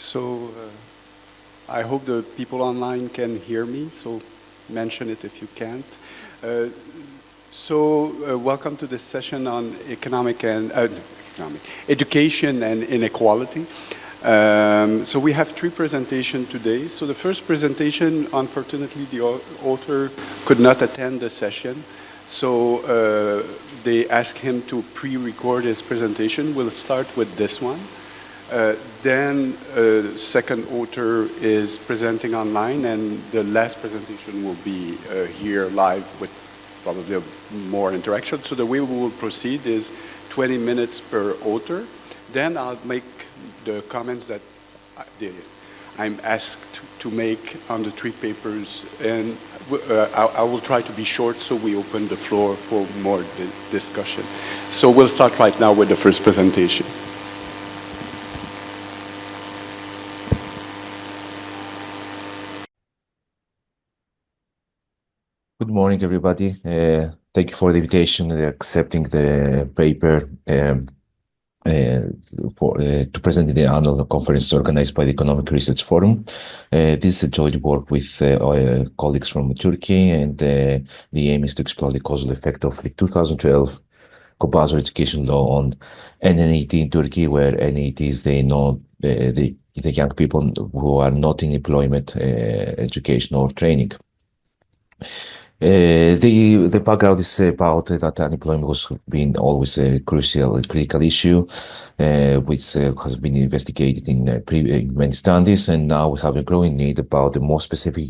So I hope the people online can hear me, so mention it if you can't. Welcome to this session on education and inequality. So we have three presentations today. So the first presentation, unfortunately, the author could not attend the session. So they asked him to pre-record his presentation. We'll start with this one. Then second author is presenting online, and the last presentation will be here live with probably more interaction. So the way we will proceed is 20 minutes per author. Then I'll make the comments that I'm asked to make on the three papers, and I will try to be short so we open the floor for more discussion. So we'll start right now with the first presentation. Good morning, everybody. Thank you for the invitation, accepting the paper to present in the annual conference organized by the Economic Research Forum. This is a joint work with colleagues from Turkey, and the aim is to explore the causal effect of the 2012 compulsory education law on NEET in Turkey, where NEET is the young people who are not in employment, education or training. The background is about that unemployment was been always a critical issue, which has been investigated in many studies, and now we have a growing need about the more specific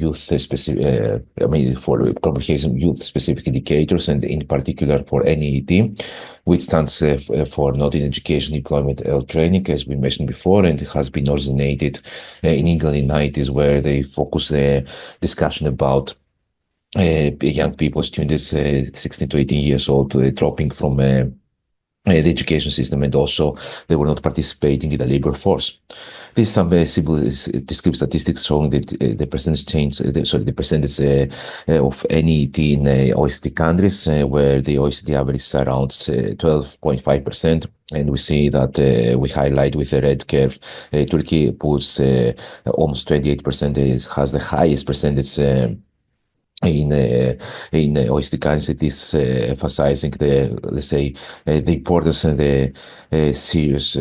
for comprehensive youth-specific indicators, and in particular for NEET, which stands for not in education, employment, or training, as we mentioned before, and it has been originated in England in the 90s, where they focus the discussion about young people, students 16 to 18 years old, dropping from the education system, and also they were not participating in the labor force. There's some descriptive statistics showing that the percentage of NEET in OECD countries, where the OECD average is around 12.5%. And we see that we highlight with the red curve, Turkey puts almost 28%, has the highest percentage in OECD countries. It is emphasizing the importance and the serious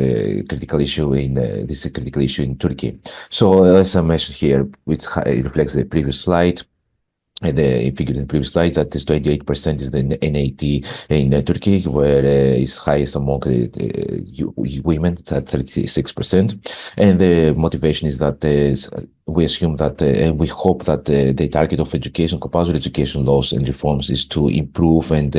critical issue in Turkey. So as I mentioned here, which reflects the previous slide, the figure in the previous slide, that is 28% is the NEET in Turkey, where is highest among women at 36%. And the motivation is that we assume that we hope that the target of education, compulsory education laws and reforms, is to improve and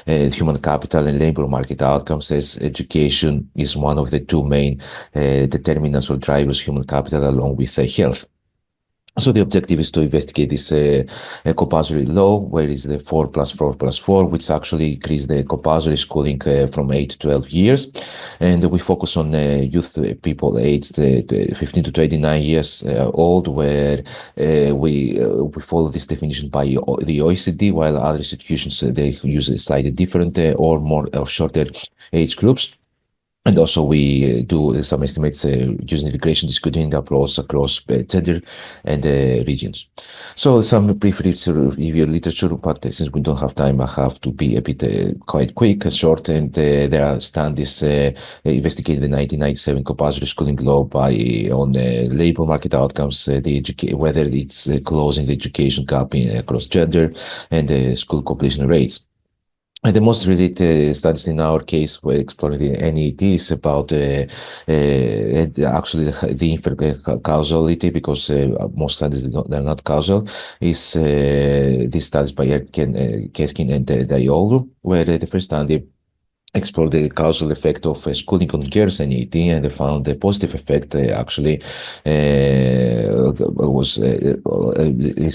human capital and labor market outcomes, as education is one of the two main determinants or drivers human capital, along with health. So the objective is to investigate this compulsory law, where is the 4+4+4, which actually increase the compulsory schooling from 8 to 12 years. And we focus on youth people aged 15 to 29 years old, where we follow this definition by the OECD, while other institutions, they use a slightly different or more or shorter age groups. And also we do some estimates using regression, discontinuity approach across gender and regions. So some brief review literature, but since we don't have time, I have to be a bit quite quick and short. And there are studies investigating the 1997 compulsory schooling law on labor market outcomes, whether it's closing the education gap across gender and school completion rates. And the most related studies in our case were exploring the NEET is about actually the causality, because most studies they're not causal. Is these studies by Keskin and Dayolu, where the first study explored the causal effect of schooling on girls and NEET, and they found the positive effect actually was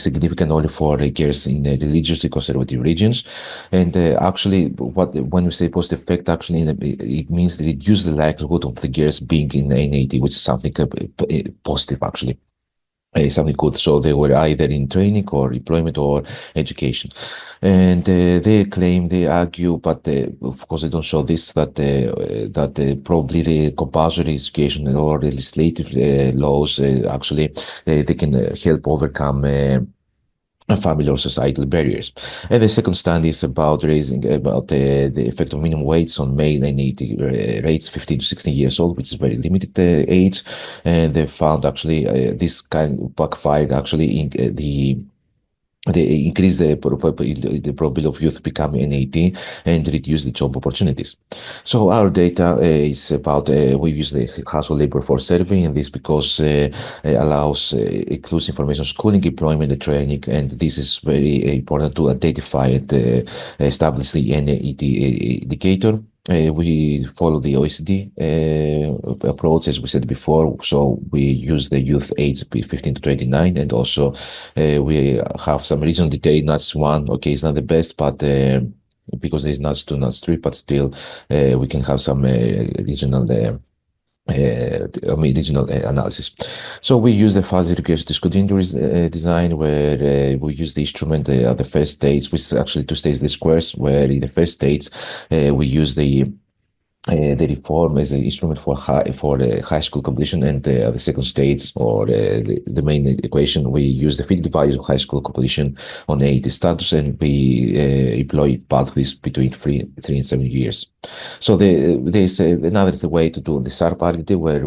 significant only for girls in religiously conservative regions. And actually, when we say positive effect, actually it means that it reduces the likelihood of the girls being in NEET, which is something positive actually. something good. So they were either in training or employment or education. And they claim, they argue, but of course they don't show this, that probably the compulsory education or the legislative laws actually they can help overcome family or societal barriers. And the second study is about the effect of minimum wage on male and rates 15 to 16 years old, which is very limited age. And they found actually this kind of backfired actually in they increase the probability of youth becoming NEET and reduce the job opportunities. So our data is about, we use the household labor force survey, and this because allows includes information on schooling, employment, and training, and this is very important to identify and establish the NEET indicator. We follow the OECD approach, as we said before. So we use the youth age 15 to 29, and also we have some regional detail. NUTS 1, okay, it's not the best, but because there's NUTS 2, NUTS 3, but still we can have some regional regional analysis. So we use the fuzzy regression discontinuity design, where we use the instrument at the first stage, which is actually two stages, the squares, where in the first stage we use the reform as an instrument for high school completion, and the second stage, or the main equation, we use the fixed values of high school completion on AET status, and we employ pathways between 3 and 7 years. So there's another way to do the SARP architecture,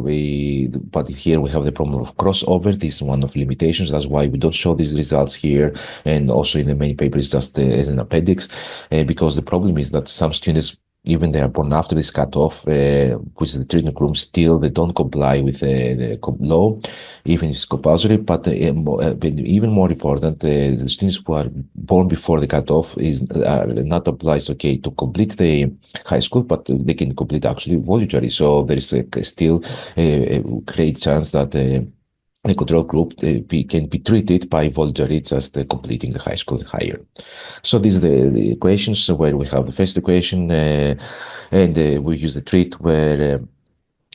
but here we have the problem of crossover. This is one of limitations. That's why we don't show these results here, and also in the main paper it's just as an appendix, because the problem is that some students, even they are born after this cutoff, which is the treatment room, still they don't comply with the law, even if it's compulsory. But even more important, the students who are born before the cutoff are not obliged, okay, to complete the high school, but they can complete actually voluntary. So there is still a great chance that the control group can be treated by voluntary, just completing the high school and higher. So these are the equations, where we have the first equation, and we use the treat, where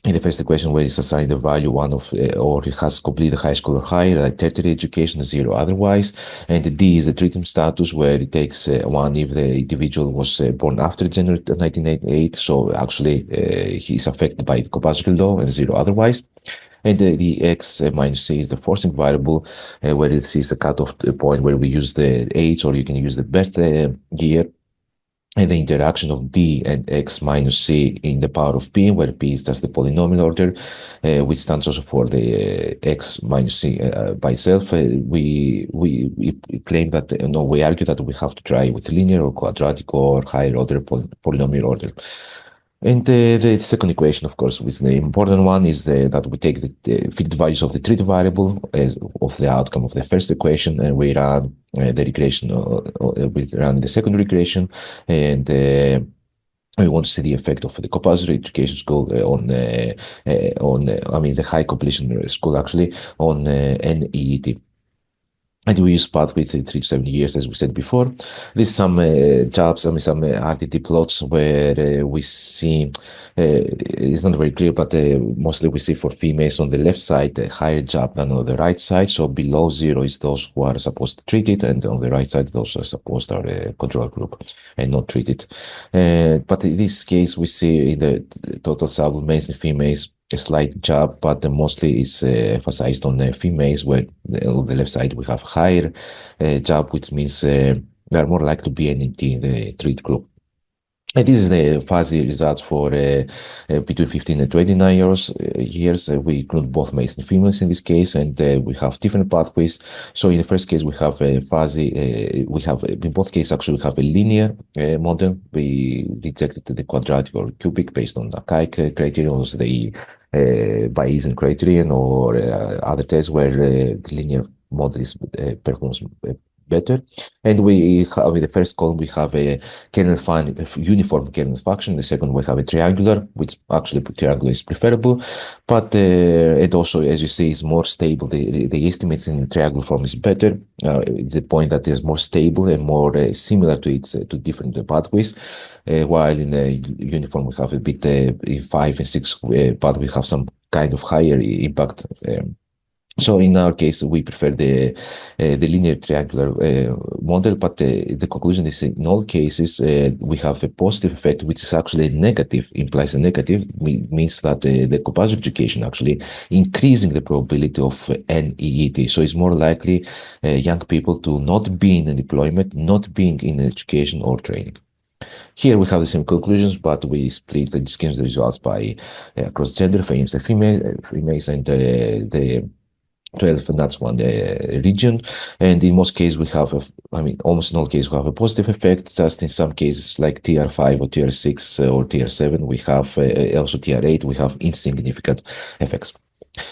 in the first equation, where it's assigned the value one of, or it has completed high school or higher, like tertiary education, 0 otherwise. And the D is the treatment status, where it takes 1 if the individual was born after January 1988. So actually he's affected by the compulsory law, and 0 otherwise. And the X minus C is the forcing variable, where it is the cutoff point where we use the age, or you can use the birth year. And the interaction of D and X minus C in the power of P, where P is just the polynomial order, which stands also for the X minus C by itself. We claim that, no, we argue that we have to try with linear or quadratic or higher order polynomial order. And the second equation, of course, which is the important one, is that we take the fixed values of the treat variable as of the outcome of the first equation, and we run the regression, we run the second regression, and we want to see the effect of the compulsory education school on the high completion school, actually, on NEET. And we use pathway 3 to 7 years, as we said before. There's some jobs, some RTT plots, where we see, it's not very clear, but mostly we see for females on the left side a higher job than on the right side. So below 0 is those who are supposed to treat it, and on the right side those are supposed to are a control group and not treated. But in this case, we see in the total sample, males and females, a slight jump, but mostly is emphasized on females, where on the left side we have higher jump, which means they are more likely to be NET in the treat group. And this is the fuzzy results for between 15 and 29 years. We include both males and females in this case, and we have different pathways. So in the first case, we have a fuzzy, we have, in both cases, actually, we have a linear model. We rejected the quadratic or cubic based on the archaic criterion, or the Bayesian criterion, or other tests where the linear model is performs better. And we have in the first column, we have a uniform kernel function. The second, we have a triangular, which actually triangular is preferable, but it also, as you see, is more stable. The estimates in the triangular form is better. The point that is more stable and more similar to its to different pathways, while in the uniform we have a bit in 5 and 6 path we have some kind of higher impact. So in our case, we prefer the linear triangular model, but the conclusion is in all cases we have a positive effect, which is actually negative, implies a negative, means that the compulsory education actually increasing the probability of NEET. So it's more likely young people to not be in employment, not being in education or training. Here we have the same conclusions, but we split the distinct results by across gender, females, females, and the 12, and that's one region. And in most cases, we have, I mean, almost in all cases, we have a positive effect. Just in some cases, like tier 5 or tier 6 or tier 7, we have also tier 8, we have insignificant effects.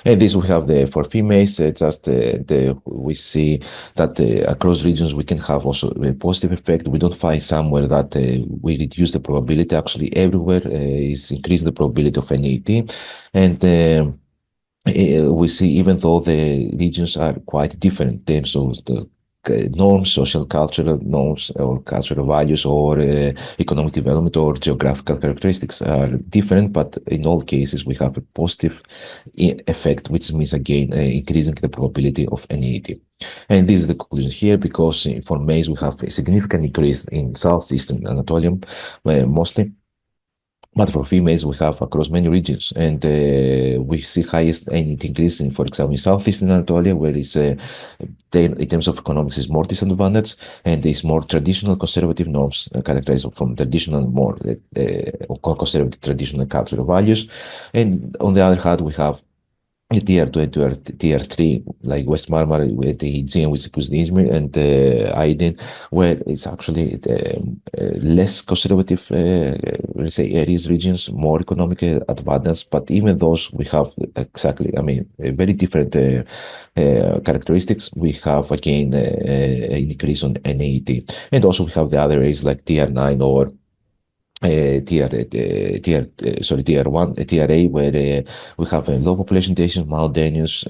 And this we have for females, we see that across regions we can have also a positive effect. We don't find somewhere that we reduce the probability. Actually, everywhere is increase the probability of NET. And we see even though the regions are quite different in terms of the norms, social cultural norms or cultural values or economic development or geographical characteristics are different, but in all cases we have a positive effect, which means again increasing the probability of NET. And this is the conclusion here, because for maize we have a significant increase in southeastern Anatolia, mostly. But for females, we have across many regions, and we see highest increase in, for example, in southeastern Anatolia, where it's in terms of economics is more disadvantaged, and is more traditional conservative norms characterized from traditional, more conservative traditional cultural values. And on the other hand, we have tier 2 and tier 3, like West Marmara with the Aegean, which includes the Izmir, and Aydin, where it's actually less conservative, let's say, areas, regions, more economic advantage. But even those, we have exactly, I mean, very different characteristics. We have, again, an increase on NET. And also we have the other areas like tier 9 or tier 1, tier A, where we have a low population density, mountainous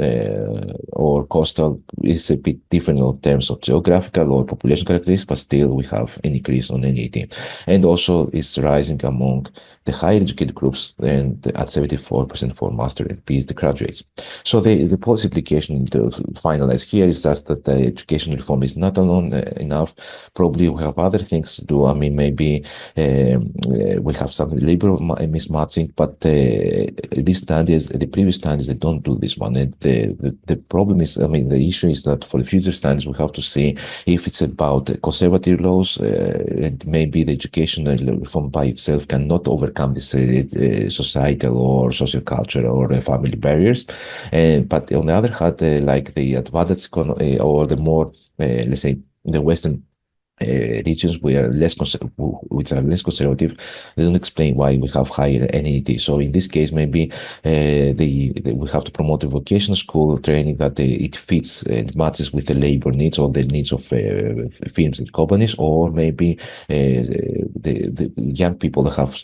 or coastal. Is a bit different in terms of geographical or population characteristics, but still we have an increase on NET. And also it's rising among the higher educated groups, and at 74% for master and PhD graduates. So the policy application to finalize here is just that the education reform is not alone enough. Probably we have other things to do. I mean, maybe we have some labor mismatching, but these studies, the previous studies, they don't do this one. And the problem is, I mean, the issue is that for the future studies, we have to see if it's about conservative laws, and maybe the educational reform by itself cannot overcome this societal or social culture or family barriers. But on the other hand, like the advantage or the more, let's say, the Western regions which are less conservative, they don't explain why we have higher NET. So in this case, maybe we have to promote a vocational school training that it fits and matches with the labor needs or the needs of firms and companies, or maybe the young people that have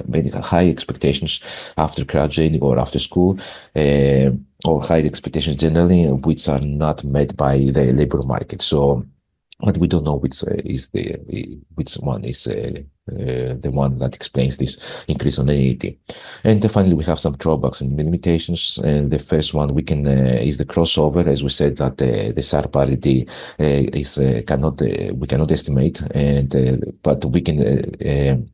very high expectations after graduating or after school. Or high expectations generally, which are not met by the labor market. So, but we don't know which one is the one that explains this increase on NET. And finally, we have some drawbacks and limitations. And the first one we can is the crossover, as we said, that the SAR parity is we cannot estimate, and but we can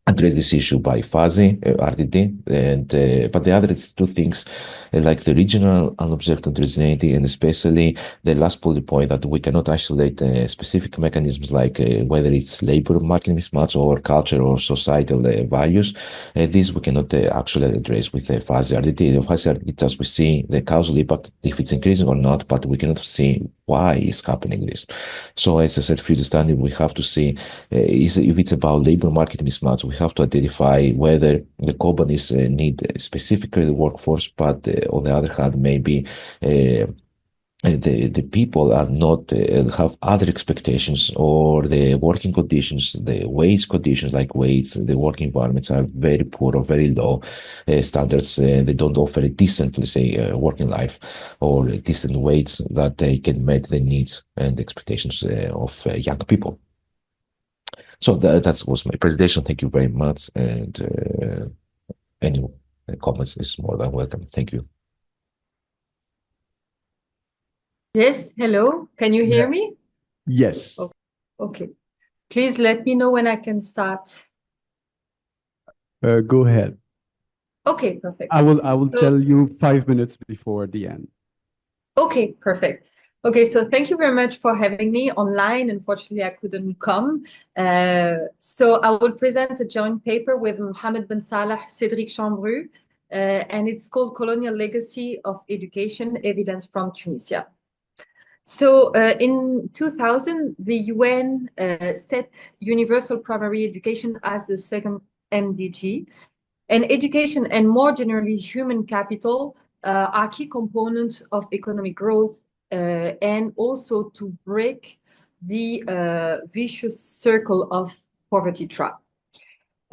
address this issue by fuzzy RTD, and but the other two things, like the regional unobserved heterogeneity, and especially the last bullet point, that we cannot isolate specific mechanisms like whether it's labor market mismatch or culture or societal values. These we cannot actually address with fuzzy RTD. The fuzzy RTD, just we see the causal impact, if it's increasing or not, but we cannot see why is happening this. So as I said, future study, we have to see if it's about labor market mismatch, we have to identify whether the companies need specifically the workforce, but on the other hand, maybe the people are not have other expectations, or the working conditions, the wage conditions, like wage, the working environments are very poor or very low standards. They don't offer a decent, let's say, working life or a decent wage that they can meet the needs and expectations of young people. So that was my presentation. Thank you very much. And any comments is more than welcome. Thank you. Yes, hello. Can you hear Yeah. me? Yes. Okay. Please let me know when I can start. Go ahead. Okay, perfect. I will So, tell you 5 minutes before the end. okay, perfect. Okay, so thank you very much for having me online. Unfortunately, I couldn't come. So I will present a joint paper with Mhamed bin Salah, Cédric Chambru, and it's called Colonial Legacy of Education, Evidence from Tunisia. So in 2000, the UN set universal primary education as the second MDG. And education and more generally human capital are key components of economic growth and also to break the vicious circle of poverty trap.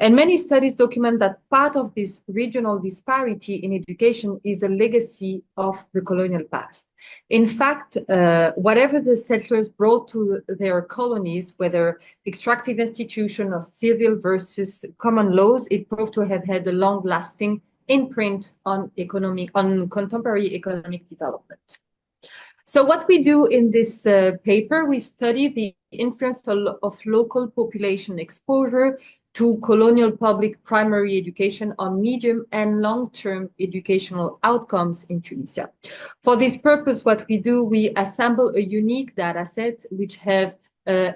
And many studies document that part of this regional disparity in education is a legacy of the colonial past. In fact, whatever the settlers brought to their colonies, whether extractive institution or civil versus common laws, it proved to have had a long-lasting imprint on contemporary economic development. So what we do in this paper, we study the influence of local population exposure to colonial public primary education on medium and long-term educational outcomes in Tunisia. For this purpose, what we do, we assemble a unique data set which have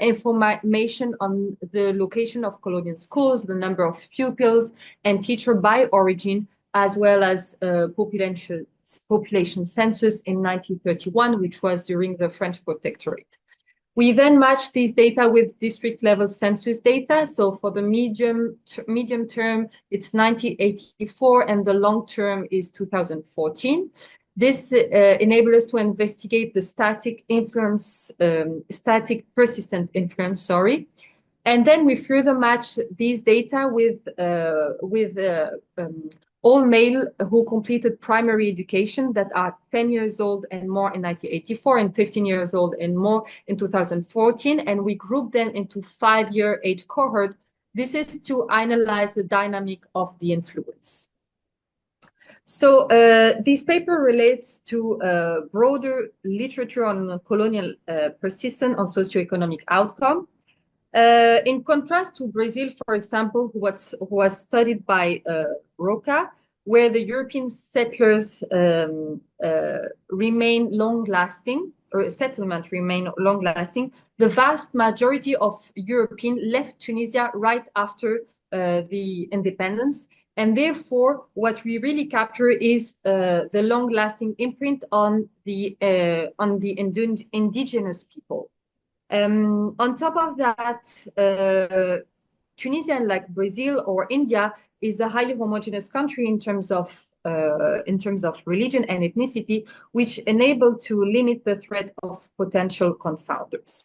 information on the location of colonial schools, the number of pupils and teacher by origin, as well as population census in 1931, which was during the French protectorate. We then match these data with district level census data. So for the medium term, it's 1984, and the long term is 2014. This enables us to investigate the static persistent influence, sorry. And then we further match these data with all male who completed primary education that are 10 years old and more in 1984 and 15 years old and more in 2014. And we group them into 5-year age cohort. This is to analyze the dynamic of the influence. So this paper relates to broader literature on colonial persistence on socioeconomic outcome. In contrast to Brazil, for example, who was studied by Roca, where the European settlers remain long-lasting, or settlement remain long-lasting, the vast majority of European left Tunisia right after the independence. And therefore, what we really capture is the long-lasting imprint on the indigenous people. On top of that, Tunisia, like Brazil or India, is a highly homogeneous country in terms of religion and ethnicity, which enable to limit the threat of potential confounders.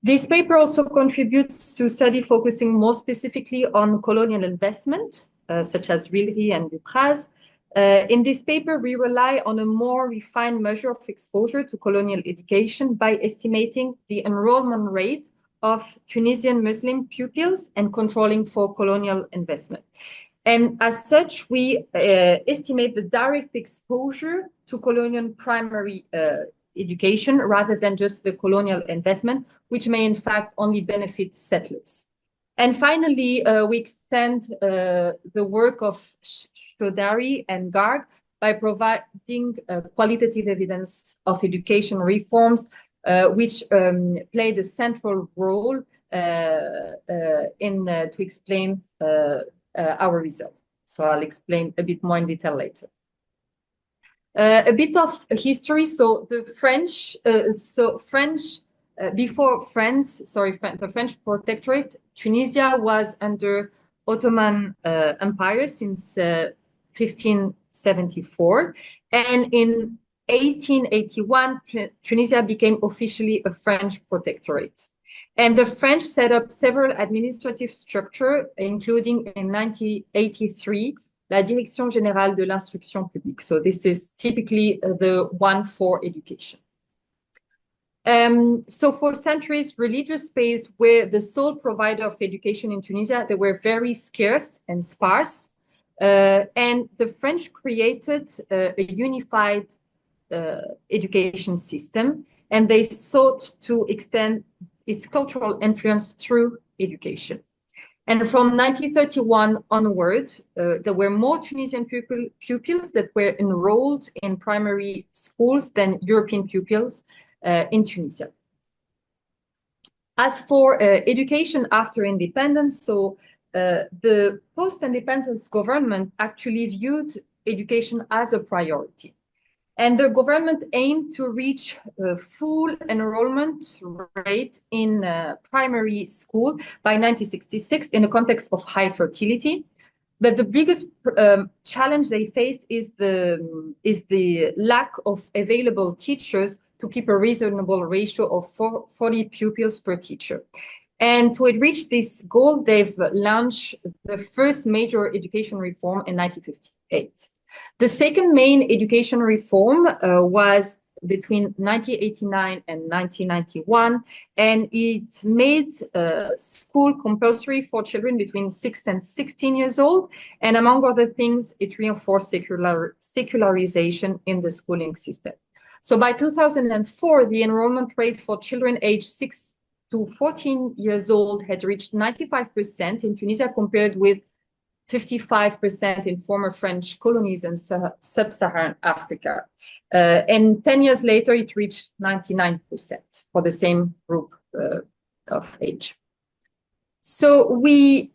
This paper also contributes to study focusing more specifically on colonial investment, such as Rilri and Dupraz. In this paper, we rely on a more refined measure of exposure to colonial education by estimating the enrollment rate of Tunisian Muslim pupils and controlling for colonial investment. And as such, we estimate the direct exposure to colonial primary education rather than just the colonial investment, which may in fact only benefit settlers. And finally, we extend the work of Shodari and Garg by providing qualitative evidence of education reforms, which played a central role to explain our result. So I'll explain a bit more in detail later. A bit of history. So the French, before the French protectorate, Tunisia was under Ottoman Empire since 1574. And in 1881, Tunisia became officially a French protectorate. And the French set up several administrative structures, including in 1983, La Direction Générale de l'Instruction Publique. So this is typically the one for education. So for centuries, religious space were the sole provider of education in Tunisia. They were very scarce and sparse. And the French created a unified education system, and they sought to extend its cultural influence through education. And from 1931 onward, there were more Tunisian pupils that were enrolled in primary schools than European pupils in Tunisia. As for education after independence, so the post-independence government actually viewed education as a priority. And the government aimed to reach full enrollment rate in primary school by 1966 in a context of high fertility. But the biggest challenge they faced is the lack of available teachers to keep a reasonable ratio of 40 pupils per teacher. And to reach this goal, they've launched the first major education reform in 1958. The second main education reform was between 1989 and 1991, and it made school compulsory for children between 6 and 16 years old. And among other things, it reinforced secularization in the schooling system. So by 2004, the enrollment rate for children aged 6 to 14 years old had reached 95% in Tunisia, compared with 55% in former French colonies in sub-Saharan Africa. And 10 years later, it reached 99% for the same group of age. So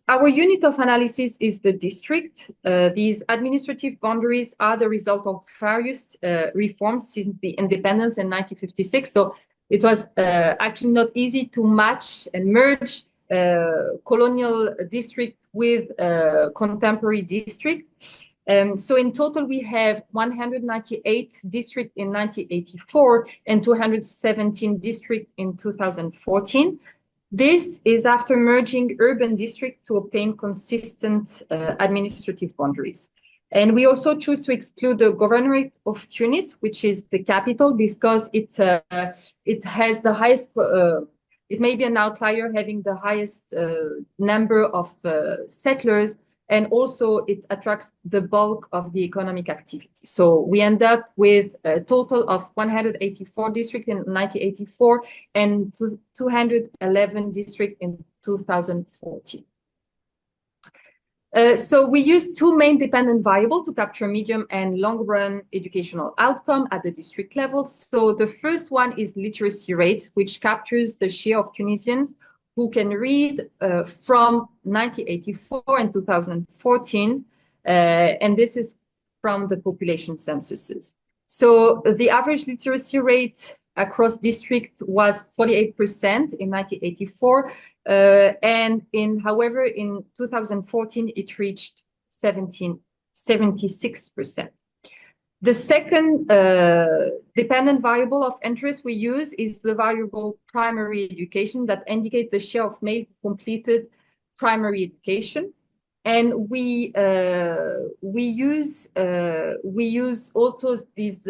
our unit of analysis is the district. These administrative boundaries are the result of various reforms since the independence in 1956. So it was actually not easy to match and merge colonial district with contemporary district. So in total, we have 198 districts in 1984 and 217 districts in 2014. This is after merging urban districts to obtain consistent administrative boundaries. And we also choose to exclude the governorate of Tunis, which is the capital, because it has the highest, it may be an outlier, having the highest number of settlers, and also it attracts the bulk of the economic activity. So we end up with a total of 184 districts in 1984 and 211 districts in 2014. So we use two main dependent variables to capture medium and long-run educational outcome at the district level. So the first one is literacy rate, which captures the share of Tunisians who can read from 1984 and 2014, and this is from the population censuses. So the average literacy rate across district was 48% in 1984, and however, in 2014, it reached 76%. The second dependent variable of interest we use is the variable primary education that indicates the share of male who completed primary education. And we use also this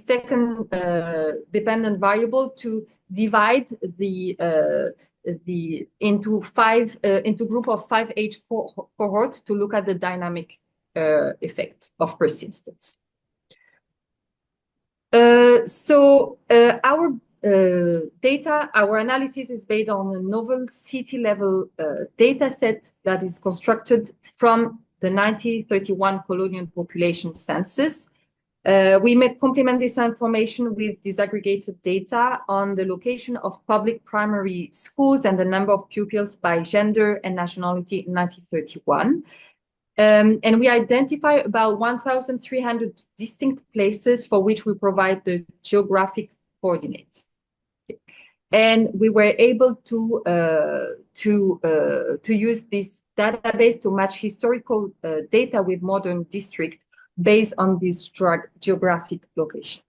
second dependent variable to divide into group of 5 age cohort to look at the dynamic effect of persistence. Our data, our analysis is based on a novel city-level data set that is constructed from the 1931 colonial population census. We may complement this information with disaggregated data on the location of public primary schools and the number of pupils by gender and nationality in 1931. And we identify about 1,300 distinct places for which we provide the geographic coordinate. And we were able to use this database to match historical data with modern districts based on this geographic location.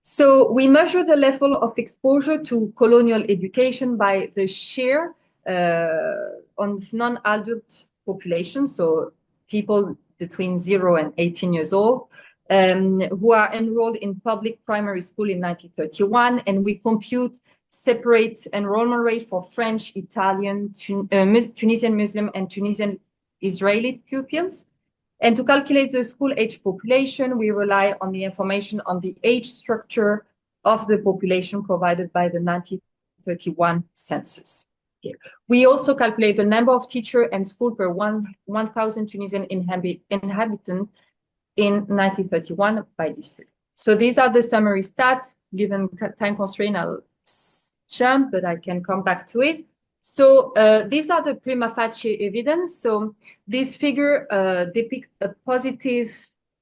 So we measure the level of exposure to colonial education by the share on non-adult population, so people between 0 and 18 years old, who are enrolled in public primary school in 1931, and we compute separate enrollment rate for French, Italian, Tunisian Muslim, and Tunisian Israeli pupils. And to calculate the school age population, we rely on the information on the age structure of the population provided by the 1931 census. We also calculate the number of teachers and school per 1,000 Tunisian inhabitants in 1931 by district. So these are the summary stats. Given time constraint, I'll jump, but I can come back to it. So these are the prima facie evidence. So this figure depicts a positive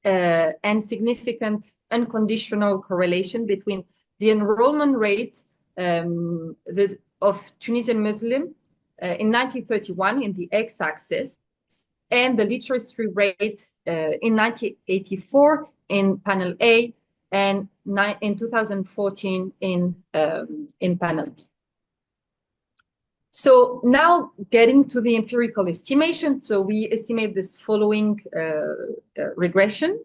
and significant unconditional correlation between the enrollment rate of Tunisian Muslim in 1931 in the x-axis and the literacy rate in 1984 in panel A and in 2014 in panel B. So now getting to the empirical estimation, so we estimate this following regression.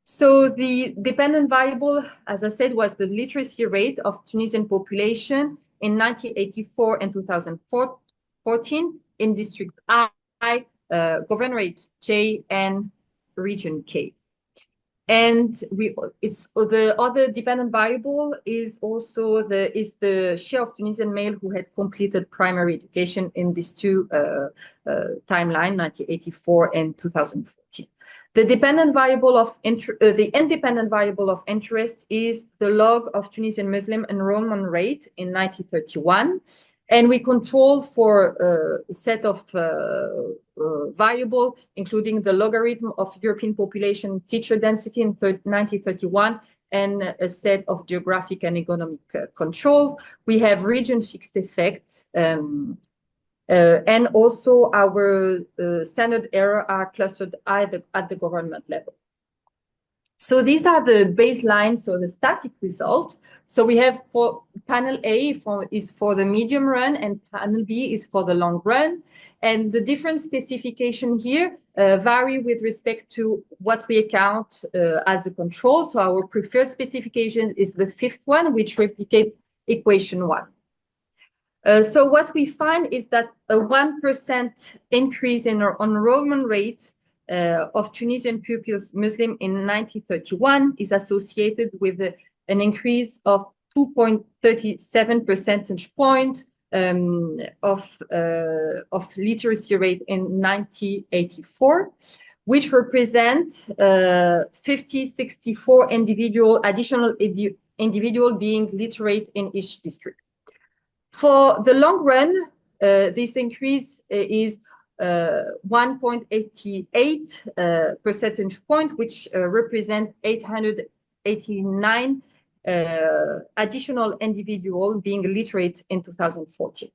So the dependent variable, as I said, was the literacy rate of Tunisian population in 1984 and 2014 in District I, Governorate J, and Region K. And the other dependent variable is also the share of Tunisian male who had completed primary education in these two timeline, 1984 and 2014. The dependent variable of the independent variable of interest is the log of Tunisian Muslim enrollment rate in 1931. And we control for a set of variable, including the logarithm of European population teacher density in 1931 and a set of geographic and economic control. We have region fixed effect. And also our standard error are clustered at the government level. So these are the baseline, so the static result. So we have for panel A is for the medium run and panel B is for the long run. And the different specification here vary with respect to what we account as a control. So our preferred specification is the fifth one, which replicates equation 1. So what we find is that a 1% increase in our enrollment rate of Tunisian pupils Muslim in 1931 is associated with an increase of 2.37 percentage point of literacy rate in 1984, which represent 64 additional individual being literate in each district. For the long run, this increase is 1.88 percentage point, which represent 889 additional individual being literate in 2014.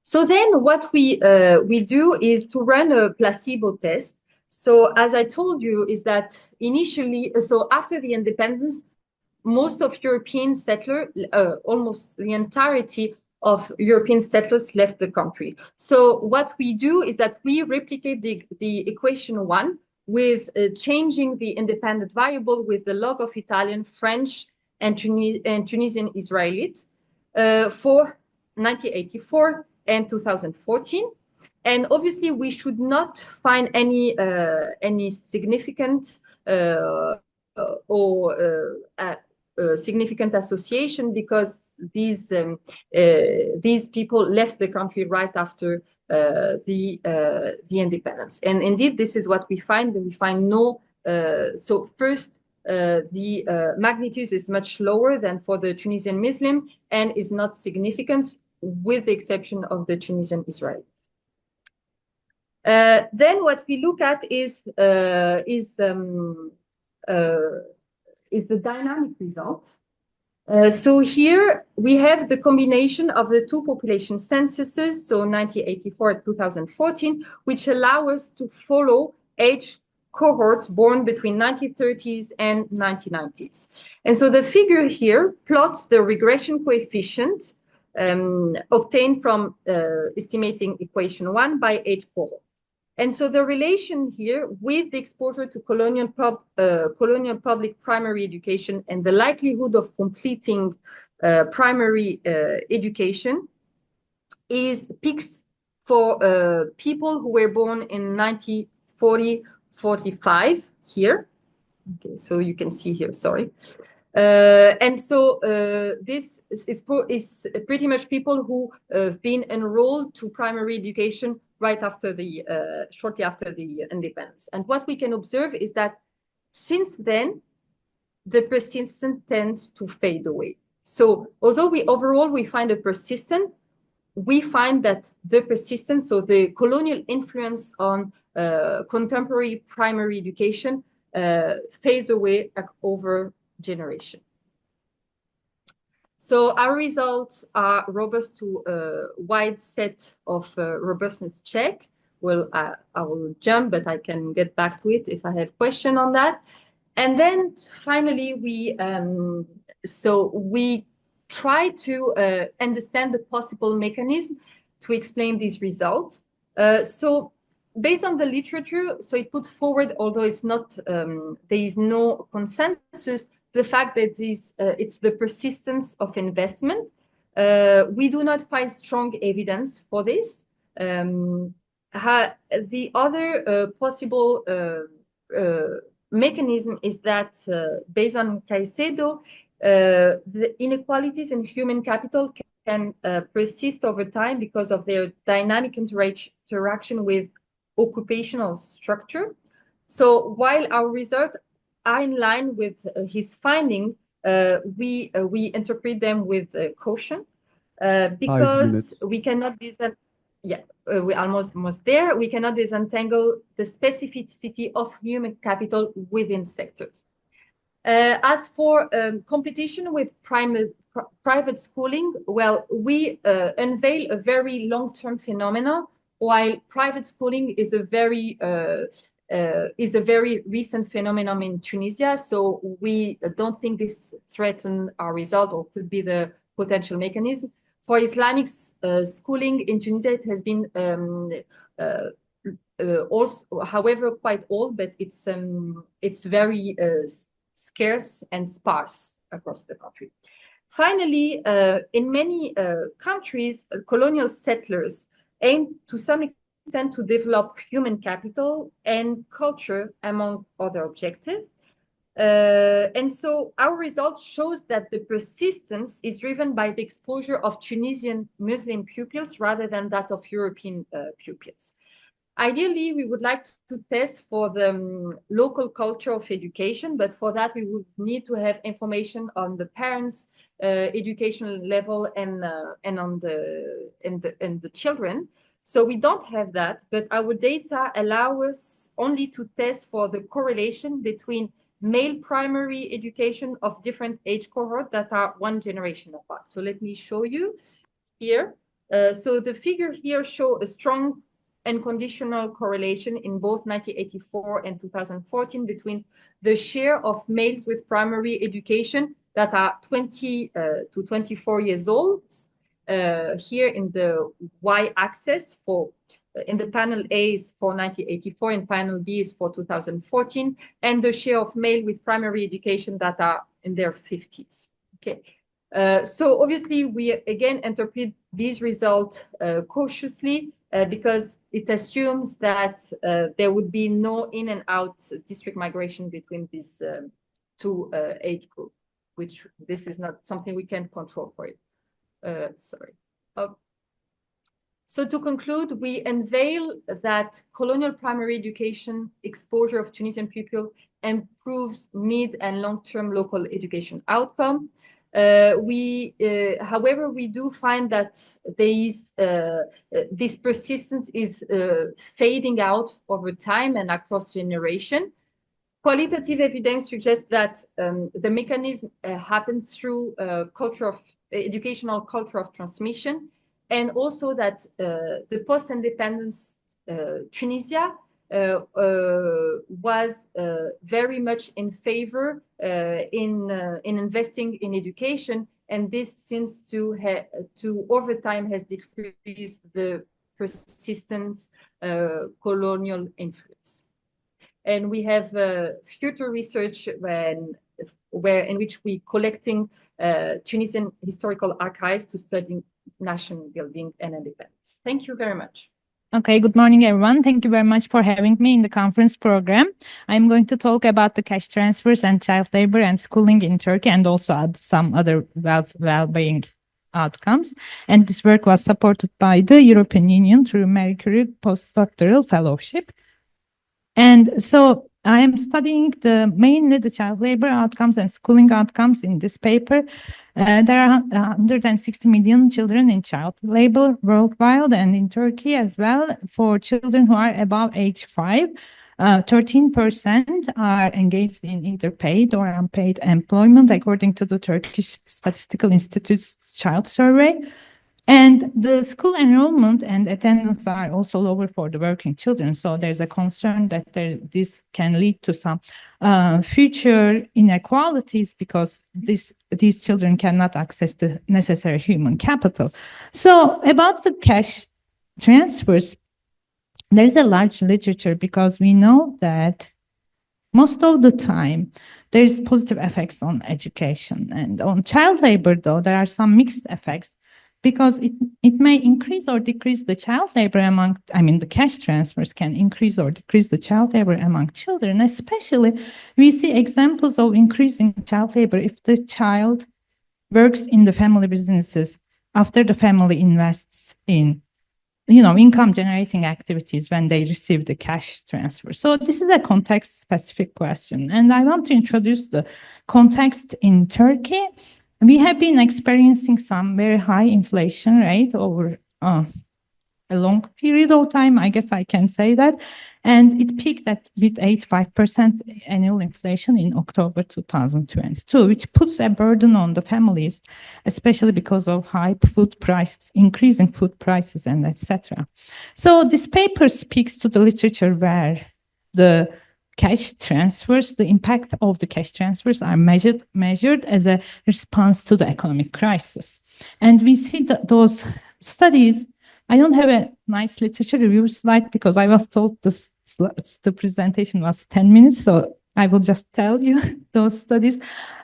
So then what we do is to run a placebo test. So as I told you is that initially, so after the independence, most of European settlers, almost the entirety of European settlers left the country. So what we do is that we replicate the equation 1 with changing the independent variable with the log of Italian, French, and Tunisian Israelite for 1984 and 2014. And obviously, we should not find any significant significant association because these people left the country right after the independence. And indeed, this is what we find. We find no. So first, the magnitude is much lower than for the Tunisian Muslim and is not significant, with the exception of the Tunisian Israelis. Then what we look at is the dynamic result. So here we have the combination of the two population censuses, so 1984 and 2014, which allow us to follow age cohorts born between 1930s and 1990s. And so the figure here plots the regression coefficient obtained from estimating equation 1 by age cohort. And so the relation here with the exposure to colonial public primary education and the likelihood of completing primary education is peaks for people who were born in 1930 40, 45 here. Okay, so you can see here, sorry. And so this is pretty much people who have been enrolled to primary education right after the, shortly after the independence. And what we can observe is that since then, the persistence tends to fade away. So although we find a persistent, we find that the persistence, so the colonial influence on contemporary primary education fades away over generation. So our results are robust to a wide set of robustness check. Well, I will jump, but I can get back to it if I have question on that. And then finally, we try to understand the possible mechanism to explain these results. So based on the literature, so it put forward, although it's not, there is no consensus, the fact that it's the persistence of investment. We do not find strong evidence for this. The other possible mechanism is that based on Caicedo, the inequalities in human capital can persist over time because of their dynamic interaction with occupational structure. So while our results are in line with his finding, we interpret them with caution because we cannot we're almost there. We cannot disentangle the specificity of human capital within sectors. As for competition with private schooling, well, we unveil a very long-term phenomenon, while private schooling is a very recent phenomenon in Tunisia. So we don't think this threatens our result or could be the potential mechanism. For Islamic schooling in Tunisia, it has been also, however, quite old, but it's very scarce and sparse across the country. Finally, in many countries, colonial settlers aim to some extent to develop human capital and culture among other objectives. And so our result shows that the persistence is driven by the exposure of Tunisian Muslim pupils rather than that of European pupils. Ideally, we would like to test for the local culture of education, but for that we would need to have information on the parents' educational level and on the children. So we don't have that, but our data allow us only to test for the correlation between male primary education of different age cohorts that are one generation apart. So let me show you here. So the figure here shows a strong unconditional correlation in both 1984 and 2014 between the share of males with primary education that are 20 to 24 years old, here in the y-axis for in the panel A is for 1984 and panel B is for 2014, and the share of male with primary education that are in their 50s. Okay, so obviously we again interpret these results cautiously because it assumes that there would be no in and out district migration between these two age groups, which this is not something we can control for it. Sorry. So to conclude, we unveil that colonial primary education exposure of Tunisian pupils improves mid and long-term local education outcome. However, we do find that there is this persistence is fading out over time and across generation. Qualitative evidence suggests that the mechanism happens through educational culture of transmission, and also that the post-independence Tunisia was very much in favor in investing in education, and this seems to over time has decreased the persistence colonial influence. And we have future research in which we collecting Tunisian historical archives to study nation building and independence. Thank you very much. Okay, good morning, everyone. Thank you very much for having me in the conference program. I'm going to talk about the cash transfers and child labor and schooling in Turkey, and also add some other well-being outcomes. And this work was supported by the European Union through Marie Curie postdoctoral fellowship. And so I am studying mainly the child labor outcomes and schooling outcomes in this paper. There are 160 million children in child labor worldwide, and in Turkey as well. For children who are above age 5, 13% are engaged in either paid or unpaid employment, according to the Turkish Statistical Institute's child survey. And the school enrollment and attendance are also lower for the working children. So there's a concern that this can lead to some future inequalities because these children cannot access the necessary human capital. So about the cash transfers, there's a large literature because we know that most of the time there's positive effects on education. And on child labor, though, there are some mixed effects, because it may increase or decrease the child labor the cash transfers can increase or decrease the child labor among children. Especially, we see examples of increasing child labor if the child works in the family businesses after the family invests in, income generating activities when they receive the cash transfer. So this is a context specific question. And I want to introduce the context in Turkey. We have been experiencing some very high inflation rate over a long period of time, I guess I can say that. And it peaked with 85% annual inflation in October 2022, which puts a burden on the families, especially because of high food prices, increasing food prices, and etc. So this paper speaks to the literature where the cash transfers, the impact of the cash transfers are measured as a response to the economic crisis. And we see that those studies, I don't have a nice literature review slide because I was told the presentation was 10 minutes, so I will just tell you those studies.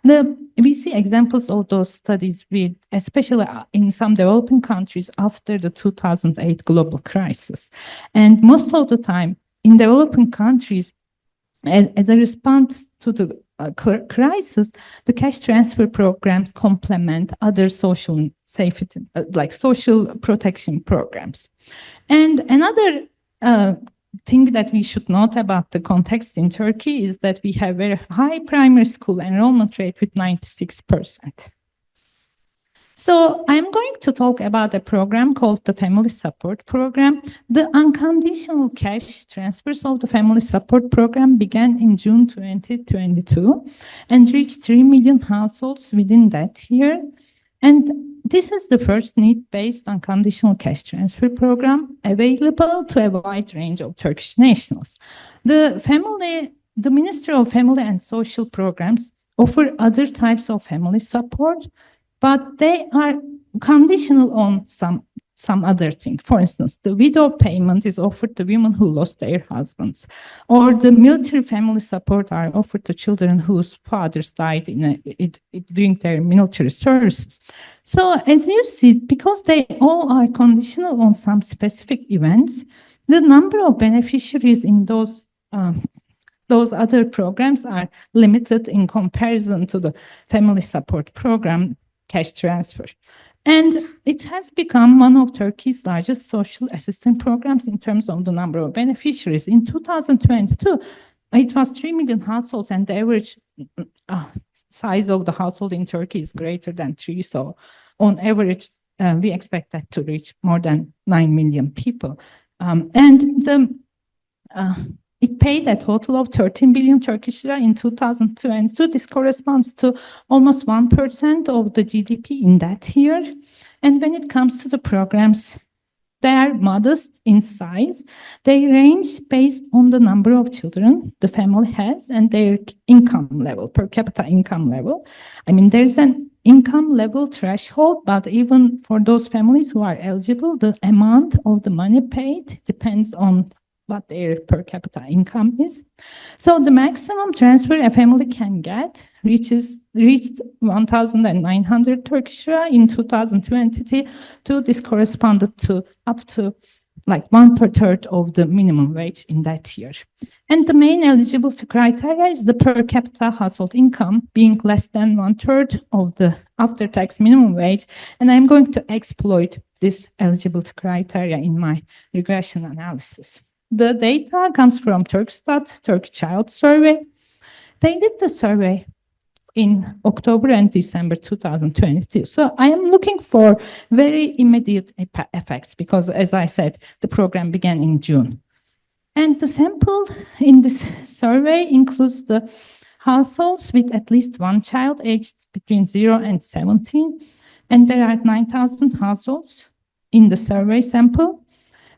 We see examples of those studies especially in some developing countries after the 2008 global crisis. And most of the time in developing countries, as a response to the crisis, the cash transfer programs complement other social safety, like social protection programs. And another thing that we should note about the context in Turkey is that we have very high primary school enrollment rate with 96%. So I'm going to talk about a program called the Family Support Program. The unconditional cash transfers of the Family Support Program began in June 2022 and reached 3 million households within that year. And this is the first NEET-based unconditional cash transfer program available to a wide range of Turkish nationals. The Ministry of Family and Social Programs offer other types of family support, but they are conditional on some other thing. For instance, the widow payment is offered to women who lost their husbands, or the military family support are offered to children whose fathers died during their military services. So as you see, because they all are conditional on some specific events, the number of beneficiaries in those other programs are limited in comparison to the family support program cash transfer. And it has become one of Turkey's largest social assistance programs in terms of the number of beneficiaries. In 2022, it was 3 million households, and the average size of the household in Turkey is greater than 3. So on average, we expect that to reach more than 9 million people. It paid a total of 13 billion Turkish lira in 2022. This corresponds to almost 1% of the GDP in that year. And when it comes to the programs, they are modest in size. They range based on the number of children the family has and their income level, per capita income level. I mean, there's an income level threshold, but even for those families who are eligible, the amount of the money paid depends on what their per capita income is. So the maximum transfer a family can get reached 1,900 Turkish lira in 2022. This corresponded to up to like 1/3 of the minimum wage in that year. And the main eligibility criteria is the per capita household income being less than 1/3 of the after-tax minimum wage. And I'm going to exploit this eligibility criteria in my regression analysis. The data comes from Turkstat, Turkey Child Survey. They did the survey in October and December 2022. So I am looking for very immediate effects because, as I said, the program began in June. And the sample in this survey includes the households with at least one child aged between 0 and 17. And there are 9,000 households in the survey sample.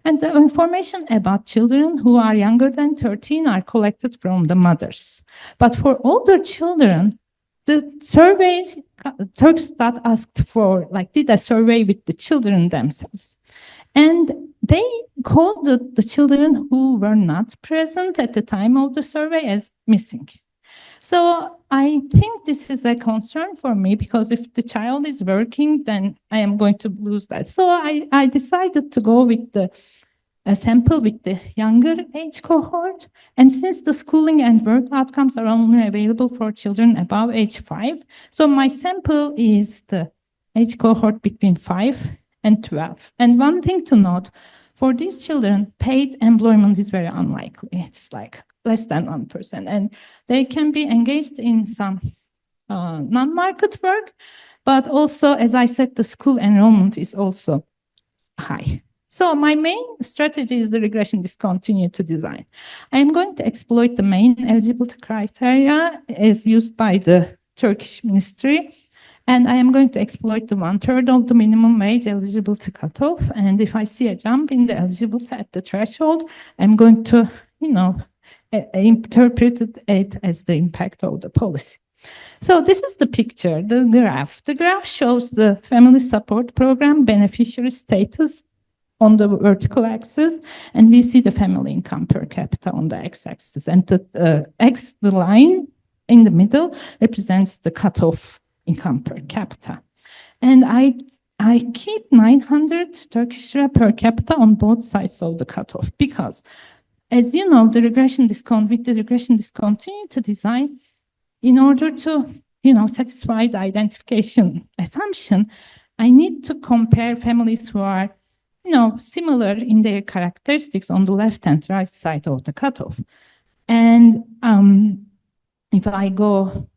And the information about children who are younger than 13 are collected from the mothers. But for older children, the survey, Turkstat asked for, did a survey with the children themselves. And they called the children who were not present at the time of the survey as missing. So I think this is a concern for me because if the child is working, then I am going to lose that. So I decided to go with a sample with the younger age cohort. And since the schooling and work outcomes are only available for children above age 5, so my sample is the age cohort between 5 and 12. And one thing to note, for these children, paid employment is very unlikely. It's like less than 1%. And they can be engaged in some non-market work, but also, as I said, the school enrollment is also high. So my main strategy is the regression discontinuity design. I am going to exploit the main eligibility criteria as used by the Turkish ministry. And I am going to exploit the 1/3 of the minimum wage eligibility cutoff. And if I see a jump in the eligibility at the threshold, I'm going to, interpret it as the impact of the policy. So this is the picture, the graph. The graph shows the family support program beneficiary status on the vertical axis, and we see the family income per capita on the x-axis. And the line in the middle represents the cutoff income per capita. And I keep 900 Turkish lira per capita on both sides of the cutoff because, as you know, with the regression discontinuity design, in order to, satisfy the identification assumption, I need to compare families who are, similar in their characteristics on the left and right side of the cutoff. And if I go,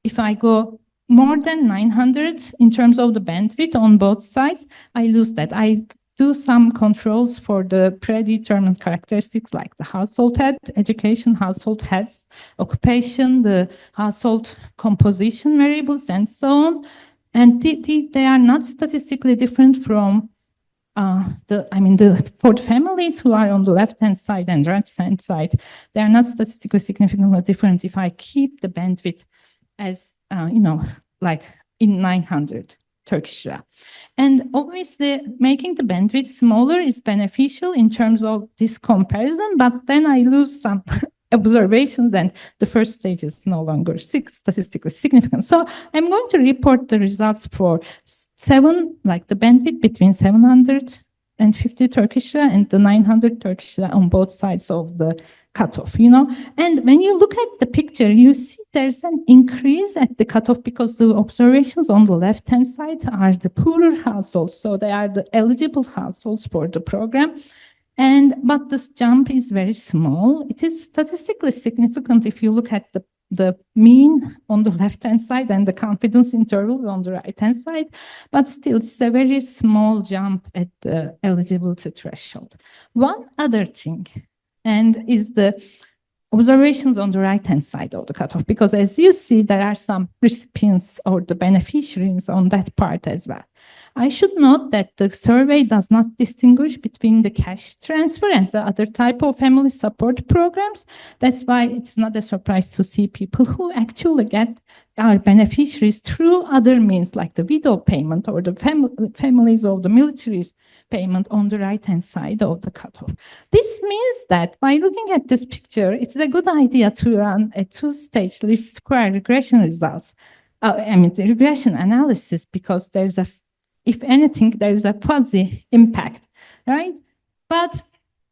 if I go more than 900 in terms of the bandwidth on both sides, I lose that. I do some controls for the predetermined characteristics like the household head, education, household heads, occupation, the household composition variables, and so on. And they are not statistically different from for the families who are on the left-hand side and right-hand side, they are not statistically significantly different if I keep the bandwidth as, in 900 Turkish lira. And obviously, making the bandwidth smaller is beneficial in terms of this comparison, but then I lose some observations and the first stage is no longer statistically significant. So I'm going to report the results for the bandwidth between 750 Turkish lira and the 900 Turkish lira on both sides of the cutoff, And when you look at the picture, you see there's an increase at the cutoff because the observations on the left-hand side are the poorer households. So they are the eligible households for the program. But this jump is very small. It is statistically significant if you look at the mean on the left-hand side and the confidence intervals on the right-hand side, but still it's a very small jump at the eligibility threshold. One other thing, and is the observations on the right-hand side of the cutoff, because as you see, there are some recipients or the beneficiaries on that part as well. I should note that the survey does not distinguish between the cash transfer and the other type of family support programs. That's why it's not a surprise to see people who actually are beneficiaries through other means like the widow payment or the families of the militaries payment on the right-hand side of the cutoff. This means that by looking at this picture, it's a good idea to run a two-stage least square regression results. The regression analysis, because there's a if anything, there is a fuzzy impact, right? But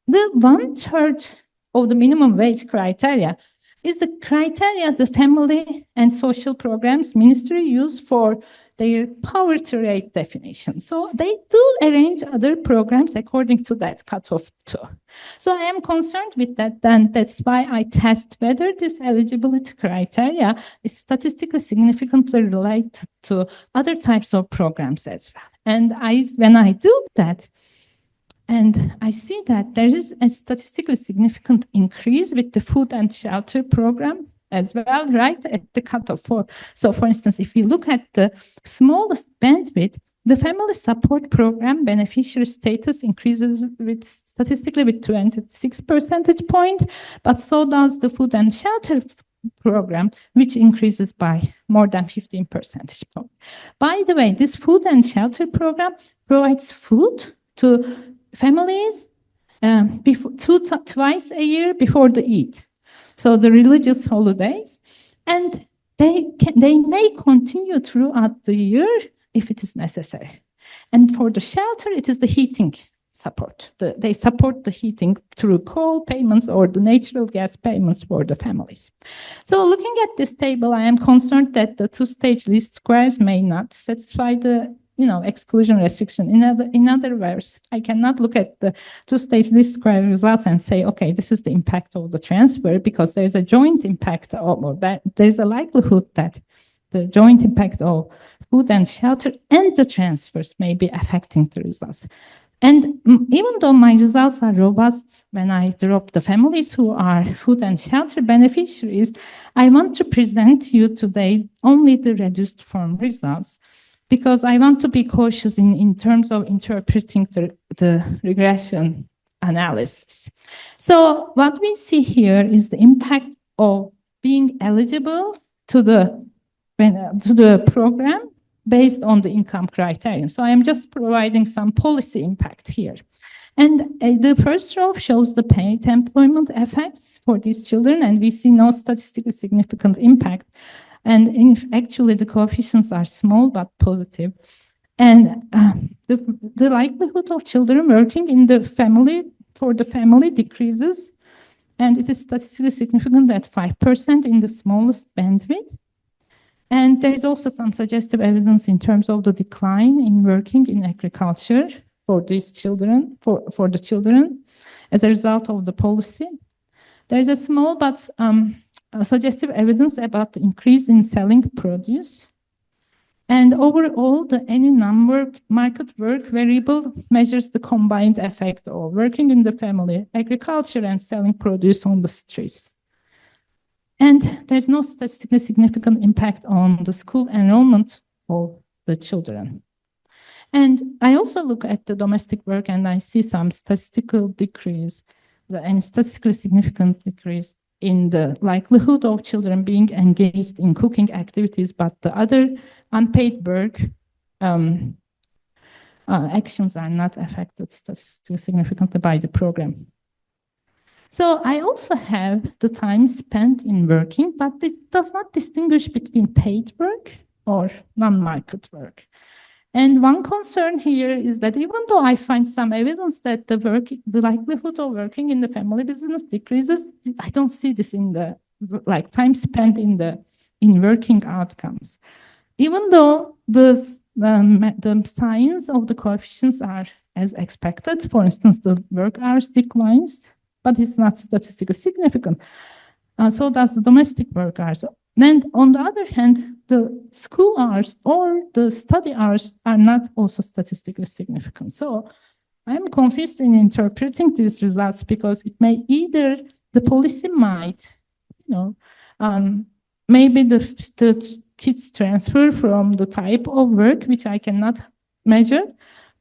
the 1/3 of the minimum wage criteria is the criteria the Family and Social Programs Ministry use for their poverty rate definition. So they do arrange other programs according to that cutoff too. So I am concerned with that, and that's why I test whether this eligibility criteria is statistically significantly related to other types of programs as well. And when I do that, and I see that there is a statistically significant increase with the food and shelter program as well, right, at the cutoff. So for instance, if we look at the smallest bandwidth, the family support program beneficiary status increases statistically with 26 percentage point, but so does the food and shelter program, which increases by more than 15 percentage point. By the way, this food and shelter program provides food to families twice a year before the Eid, so the religious holidays, and they may continue throughout the year if it is necessary. And for the shelter, it is the heating support. They support the heating through coal payments or the natural gas payments for the families. So looking at this table, I am concerned that the two-stage least squares may not satisfy the exclusion restriction. In other words, I cannot look at the two-stage least square results and say, okay, this is the impact of the transfer, because there's a joint impact of that. There's a likelihood that the joint impact of food and shelter and the transfers may be affecting the results. And even though my results are robust when I drop the families who are food and shelter beneficiaries, I want to present you today only the reduced form results, because I want to be cautious in terms of interpreting the regression analysis. So what we see here is the impact of being eligible to the program based on the income criterion. So I am just providing some policy impact here. And the first row shows the paid employment effects for these children, and we see no statistically significant impact. And actually, the coefficients are small but positive. And the likelihood of children working in the family, for the family, decreases. And it is statistically significant at 5% in the smallest bandwidth. And there is also some suggestive evidence in terms of the decline in working in agriculture for these children, for the children, as a result of the policy. There is a small but suggestive evidence about the increase in selling produce. And overall, the any number market work variable measures the combined effect of working in the family, agriculture, and selling produce on the streets. And there's no statistically significant impact on the school enrollment of the children. And I also look at the domestic work and I see some statistical decrease, and statistically significant decrease in the likelihood of children being engaged in cooking activities, but the other unpaid work actions are not affected statistically significantly by the program. So I also have the time spent in working, but this does not distinguish between paid work or non-market work. And one concern here is that even though I find some evidence that the likelihood of working in the family business decreases, I don't see this in the time spent in working outcomes. Even though the signs of the coefficients are as expected, for instance, the work hours declines, but it's not statistically significant. So does the domestic work hours. Then, on the other hand, the school hours or the study hours are not also statistically significant. So I'm confused in interpreting these results, because it may either the policy might, maybe the kids transfer from the type of work which I cannot measure,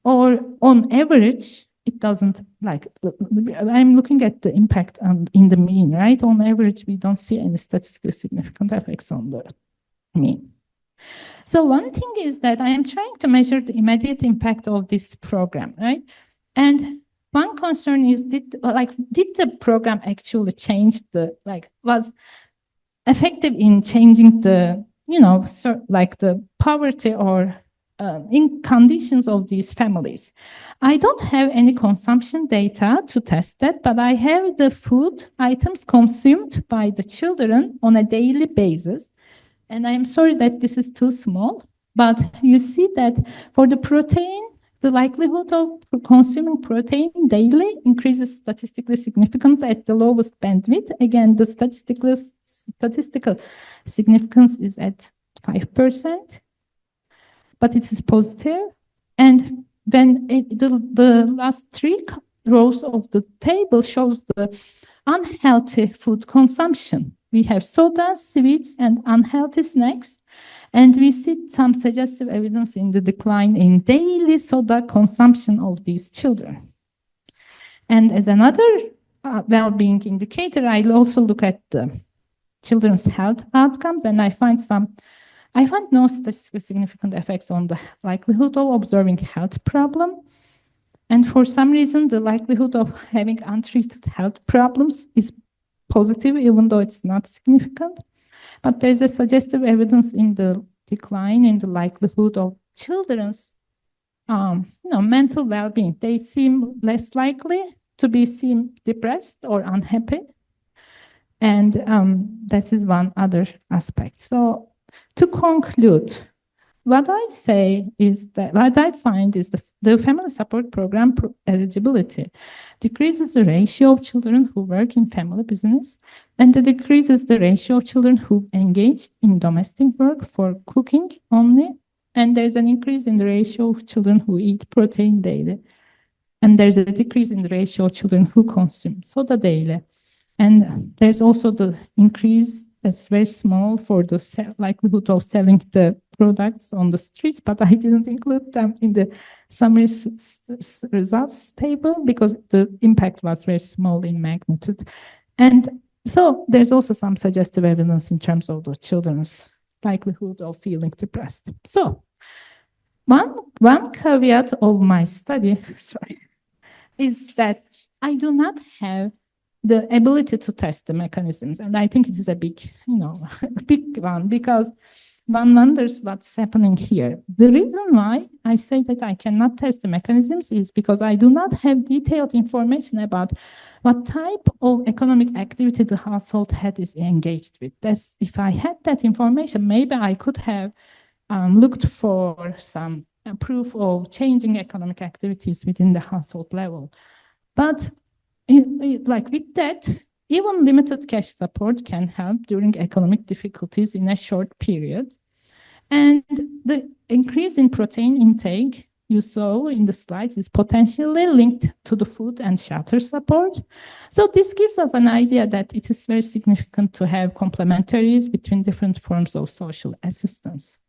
or on average, it doesn't, I'm looking at the impact in the mean, right? On average, we don't see any statistically significant effects on the mean. So one thing is that I am trying to measure the immediate impact of this program, right? And one concern is, did the program actually change was effective in changing the, the poverty or in conditions of these families. I don't have any consumption data to test that, but I have the food items consumed by the children on a daily basis. And I'm sorry that this is too small, but you see that for the protein, the likelihood of consuming protein daily increases statistically significantly at the lowest bandwidth. Again, the statistical significance is at 5%, but it is positive. And then the last three rows of the table shows the unhealthy food consumption. We have soda, sweets, and unhealthy snacks. And we see some suggestive evidence in the decline in daily soda consumption of these children. And as another well-being indicator, I also look at the children's health outcomes, and I find no statistically significant effects on the likelihood of observing health problem. And for some reason, the likelihood of having untreated health problems is positive, even though it's not significant. But there's a suggestive evidence in the decline in the likelihood of children's mental well-being. They seem less likely to be seen depressed or unhappy. And that is one other aspect. So to conclude, what I find is the family support program eligibility decreases the ratio of children who work in family business, and it decreases the ratio of children who engage in domestic work for cooking only, and there's an increase in the ratio of children who eat protein daily, and there's a decrease in the ratio of children who consume soda daily, and there's also the increase that's very small for the likelihood of selling the products on the streets, but I didn't include them in the summary results table because the impact was very small in magnitude. And so there's also some suggestive evidence in terms of the children's likelihood of feeling depressed. So one caveat of my study, is that I do not have the ability to test the mechanisms. And I think it is a big one, because one wonders what's happening here. The reason why I say that I cannot test the mechanisms is because I do not have detailed information about what type of economic activity the household head is engaged with. If I had that information, maybe I could have looked for some proof of changing economic activities within the household level. But like with that, even limited cash support can help during economic difficulties in a short period. And the increase in protein intake you saw in the slides is potentially linked to the food and shelter support. So this gives us an idea that it is very significant to have complementaries between different forms of social assistance.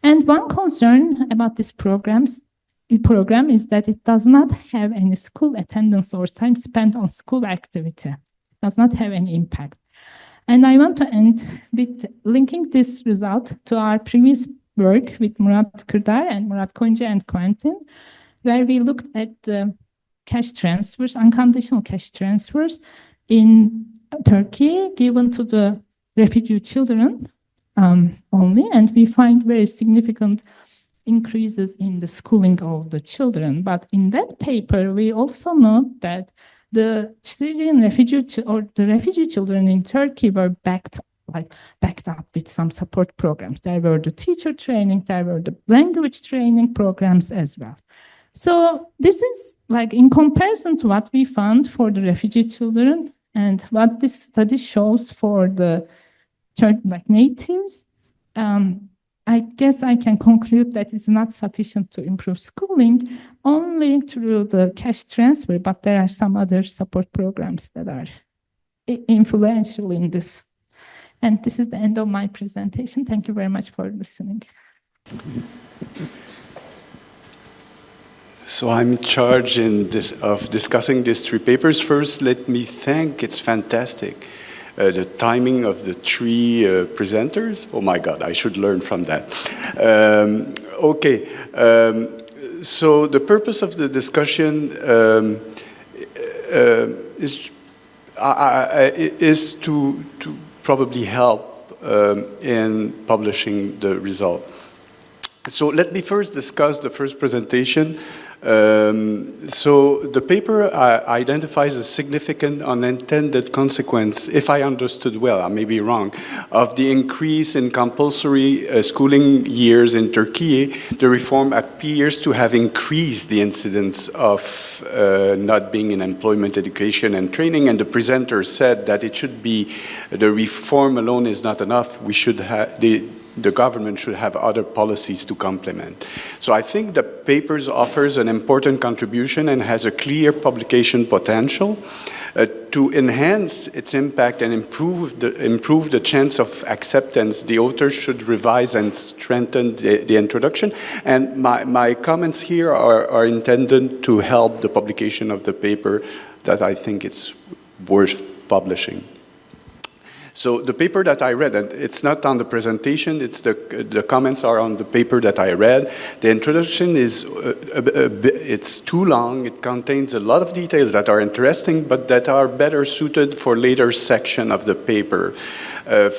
And one concern about this program is that it does not have any school attendance or time spent on school activity. It does not have any impact. And I want to end with linking this result to our previous work with Murat Kırdar and Murat Koyuncu and Quentin, where we looked at the cash transfers, unconditional cash transfers in Turkey given to the refugee children only. And we find very significant increases in the schooling of the children. But in that paper, we also note that the Syrian refugee children in Turkey were backed up with some support programs. There were the teacher training, there were the language training programs as well. So this is like in comparison to what we found for the refugee children and what this study shows for the natives, I guess I can conclude that it's not sufficient to improve schooling only through the cash transfer, but there are some other support programs that are influential in this. And this is the end of my presentation. Thank you very much for listening. So I'm in charge of discussing these three papers. First, let me thank, it's fantastic, the timing of the three presenters. Oh my God, I should learn from that. So the purpose of the discussion is to probably help in publishing the result. So let me first discuss the first presentation. So the paper identifies a significant unintended consequence, if I understood well, I may be wrong, of the increase in compulsory schooling years in Turkey. The reform appears to have increased the incidence of not being in employment, education, and training, and the presenter said that it should be, the reform alone is not enough. We should have, the government should have other policies to complement. So I think the paper offers an important contribution and has a clear publication potential. To enhance its impact and improve the chance of acceptance, the authors should revise and strengthen the introduction. And my comments here are intended to help the publication of the paper that I think it's worth publishing. So the paper that I read, and it's not on the presentation, it's the comments are on the paper that I read. The introduction is, it's too long. It contains a lot of details that are interesting, but that are better suited for later section of the paper.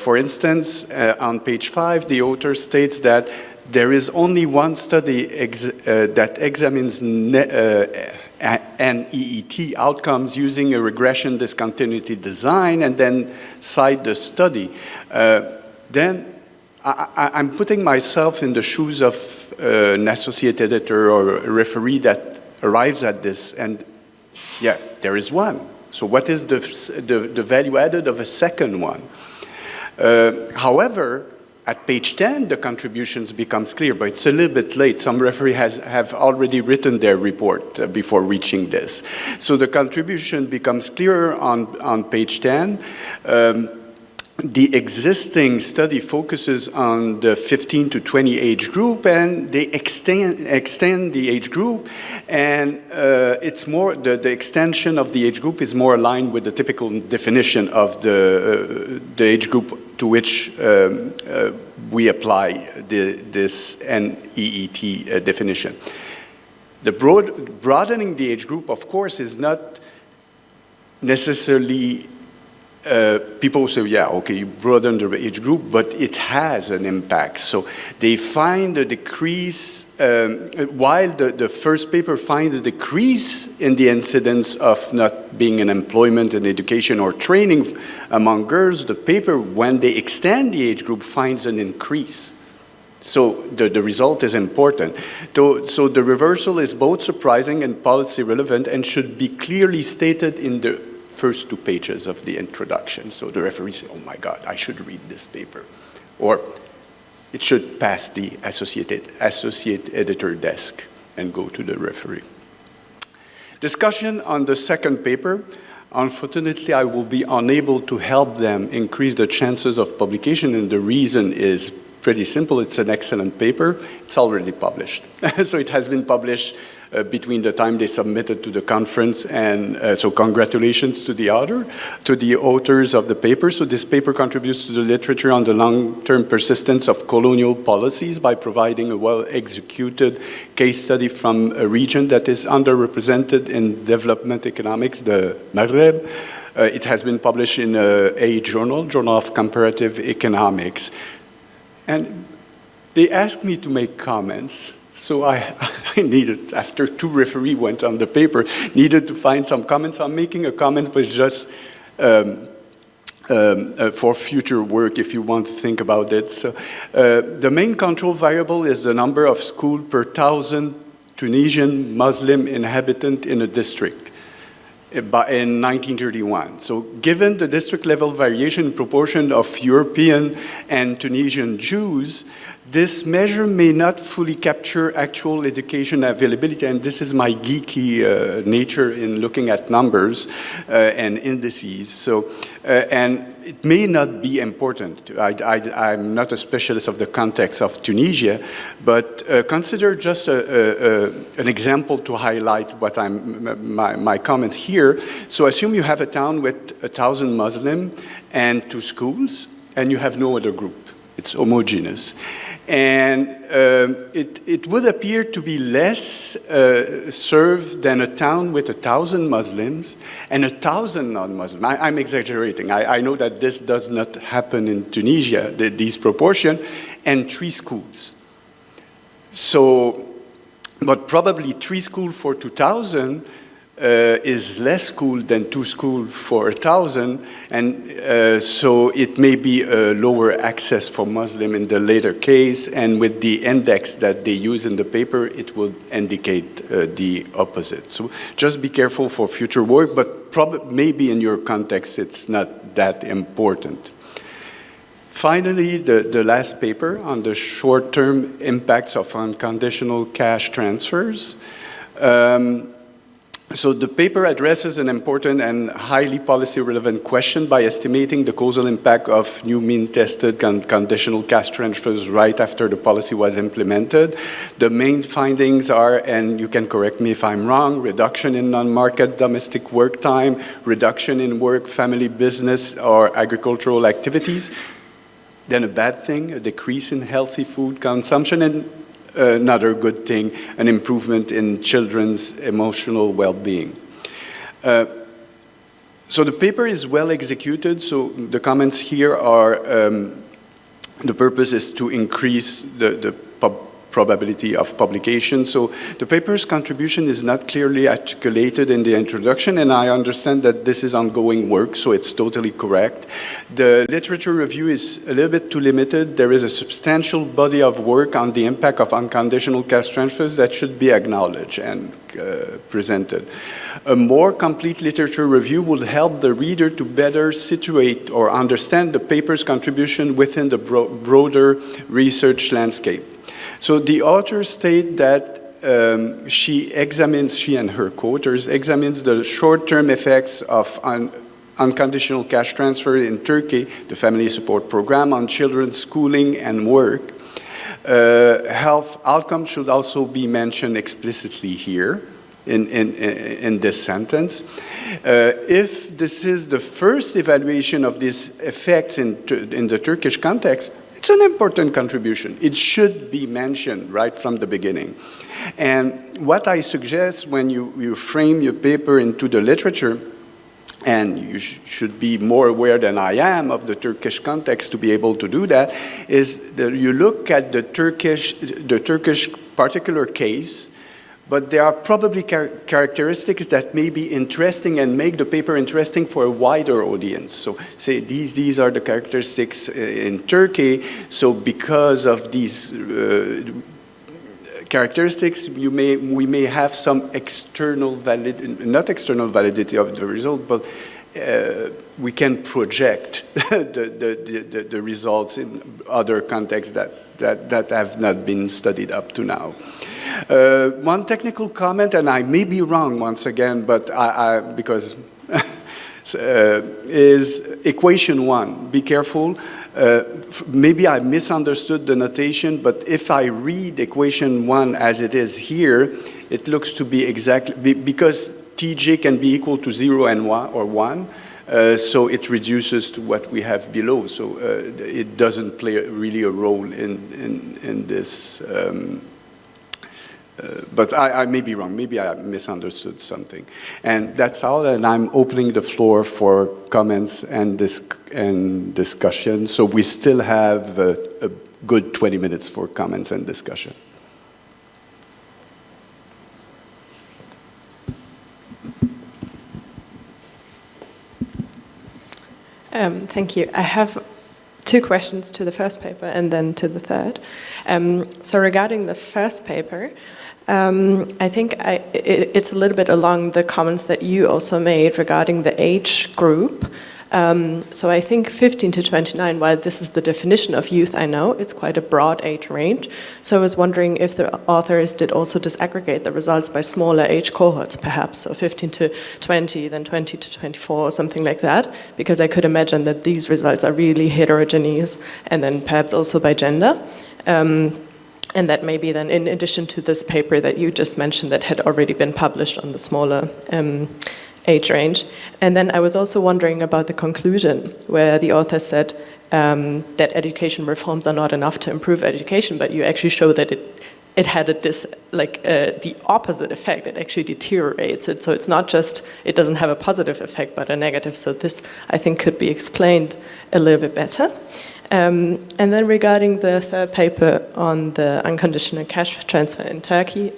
For instance, on page 5, the author states that there is only one study that examines NEET outcomes using a regression discontinuity design, and then cite the study. Then I'm putting myself in the shoes of an associate editor or a referee that arrives at this, and yeah, there is one. So what is the value added of a second one? However, at page 10, the contributions becomes clear, but it's a little bit late. Some referees have already written their report before reaching this. So the contribution becomes clearer on page 10. The existing study focuses on the 15 to 20 age group, and they extend the age group, and it's more, the extension of the age group is more aligned with the typical definition of the age group to which we apply this NEET definition. The broadening the age group, of course, is not necessarily people say, yeah, okay, you broaden the age group, but it has an impact. So they find a decrease, while the first paper finds a decrease in the incidence of not being in employment and education or training among girls, the paper, when they extend the age group, finds an increase. So the result is important. So the reversal is both surprising and policy relevant and should be clearly stated in the first 2 pages of the introduction. So the referee says, oh my God, I should read this paper. Or it should pass the associate editor desk and go to the referee. Discussion on the second paper. Unfortunately, I will be unable to help them increase the chances of publication, and the reason is pretty simple. It's an excellent paper. It's already published. So it has been published between the time they submitted to the conference, and so congratulations to the authors of the paper. So this paper contributes to the literature on the long-term persistence of colonial policies by providing a well-executed case study from a region that is underrepresented in development economics, the Maghreb. It has been published in a journal of comparative economics. And they asked me to make comments. So I needed, after 2 referees went on the paper, needed to find some comments. I'm making a comment, but just for future work, if you want to think about it. So the main control variable is the number of schools per 1,000 Tunisian Muslim inhabitants in a district in 1931. So given the district level variation in proportion of European and Tunisian Jews, this measure may not fully capture actual education availability, and this is my geeky nature in looking at numbers and indices. So, and it may not be important. I'm not a specialist of the context of Tunisia, but consider just an example to highlight what my comment here. So assume you have a town with 1,000 Muslims and 2 schools, and you have no other group. It's homogeneous. And it would appear to be less served than a town with 1,000 Muslims and 1,000 non-Muslims. I'm exaggerating. I know that this does not happen in Tunisia, these proportions, and 3 schools. So, but probably 3 schools for 2,000 is less school than 2 schools for 1,000, and so it may be a lower access for Muslim in the later case, and with the index that they use in the paper, it will indicate the opposite. So just be careful for future work, but maybe in your context it's not that important. Finally, the last paper on the short-term impacts of unconditional cash transfers. So the paper addresses an important and highly policy-relevant question by estimating the causal impact of new mean-tested conditional cash transfers right after the policy was implemented. The main findings are, and you can correct me if I'm wrong, reduction in non-market domestic work time, reduction in work, family, business, or agricultural activities. Then a bad thing, a decrease in healthy food consumption, and another good thing, an improvement in children's emotional well-being. So the paper is well executed, so the comments here are, the purpose is to increase the probability of publication. So the paper's contribution is not clearly articulated in the introduction, and I understand that this is ongoing work, so it's totally correct. The literature review is a little bit too limited. There is a substantial body of work on the impact of unconditional cash transfers that should be acknowledged and presented. A more complete literature review will help the reader to better situate or understand the paper's contribution within the broader research landscape. So the authors state that she and her co-authors examines the short-term effects of unconditional cash transfer in Turkey, the family support program, on children's schooling and work. Health outcomes should also be mentioned explicitly here in this sentence. If this is the first evaluation of these effects in the Turkish context, it's an important contribution. It should be mentioned right from the beginning. And what I suggest when you frame your paper into the literature, and you should be more aware than I am of the Turkish context to be able to do that, is that you look at the Turkish particular case, but there are probably characteristics that may be interesting and make the paper interesting for a wider audience. So say these are the characteristics in Turkey, so because of these characteristics, we may have some not external validity of the result, but we can project the results in other contexts that have not been studied up to now. One technical comment, and I may be wrong once again, but because is equation 1. Be careful. Maybe I misunderstood the notation, but if I read equation 1 as it is here, it looks to be exactly, because Tj can be equal to 0 and 1, or 1, so it reduces to what we have below. So it doesn't play really a role in this. But I may be wrong. Maybe I misunderstood something. And that's all, and I'm opening the floor for comments and discussion. So we still have a good 20 minutes for comments and discussion. Thank you. I have 2 questions to the first paper and then to the third. So regarding the first paper, I think it's a little bit along the comments that you also made regarding the age group. So I think 15 to 29, while this is the definition of youth, I know, it's quite a broad age range. So I was wondering if the authors did also disaggregate the results by smaller age cohorts, perhaps, so 15 to 20, then 20 to 24, or something like that, because I could imagine that these results are really heterogeneous, and then perhaps also by gender. And that maybe then, in addition to this paper that you just mentioned that had already been published on the smaller age range. And then I was also wondering about the conclusion, where the author said that education reforms are not enough to improve education, but you actually show that it had the opposite effect. It actually deteriorates it. So it's not just, it doesn't have a positive effect, but a negative. So this, I think, could be explained a little bit better. And then regarding the third paper on the unconditional cash transfer in Turkey,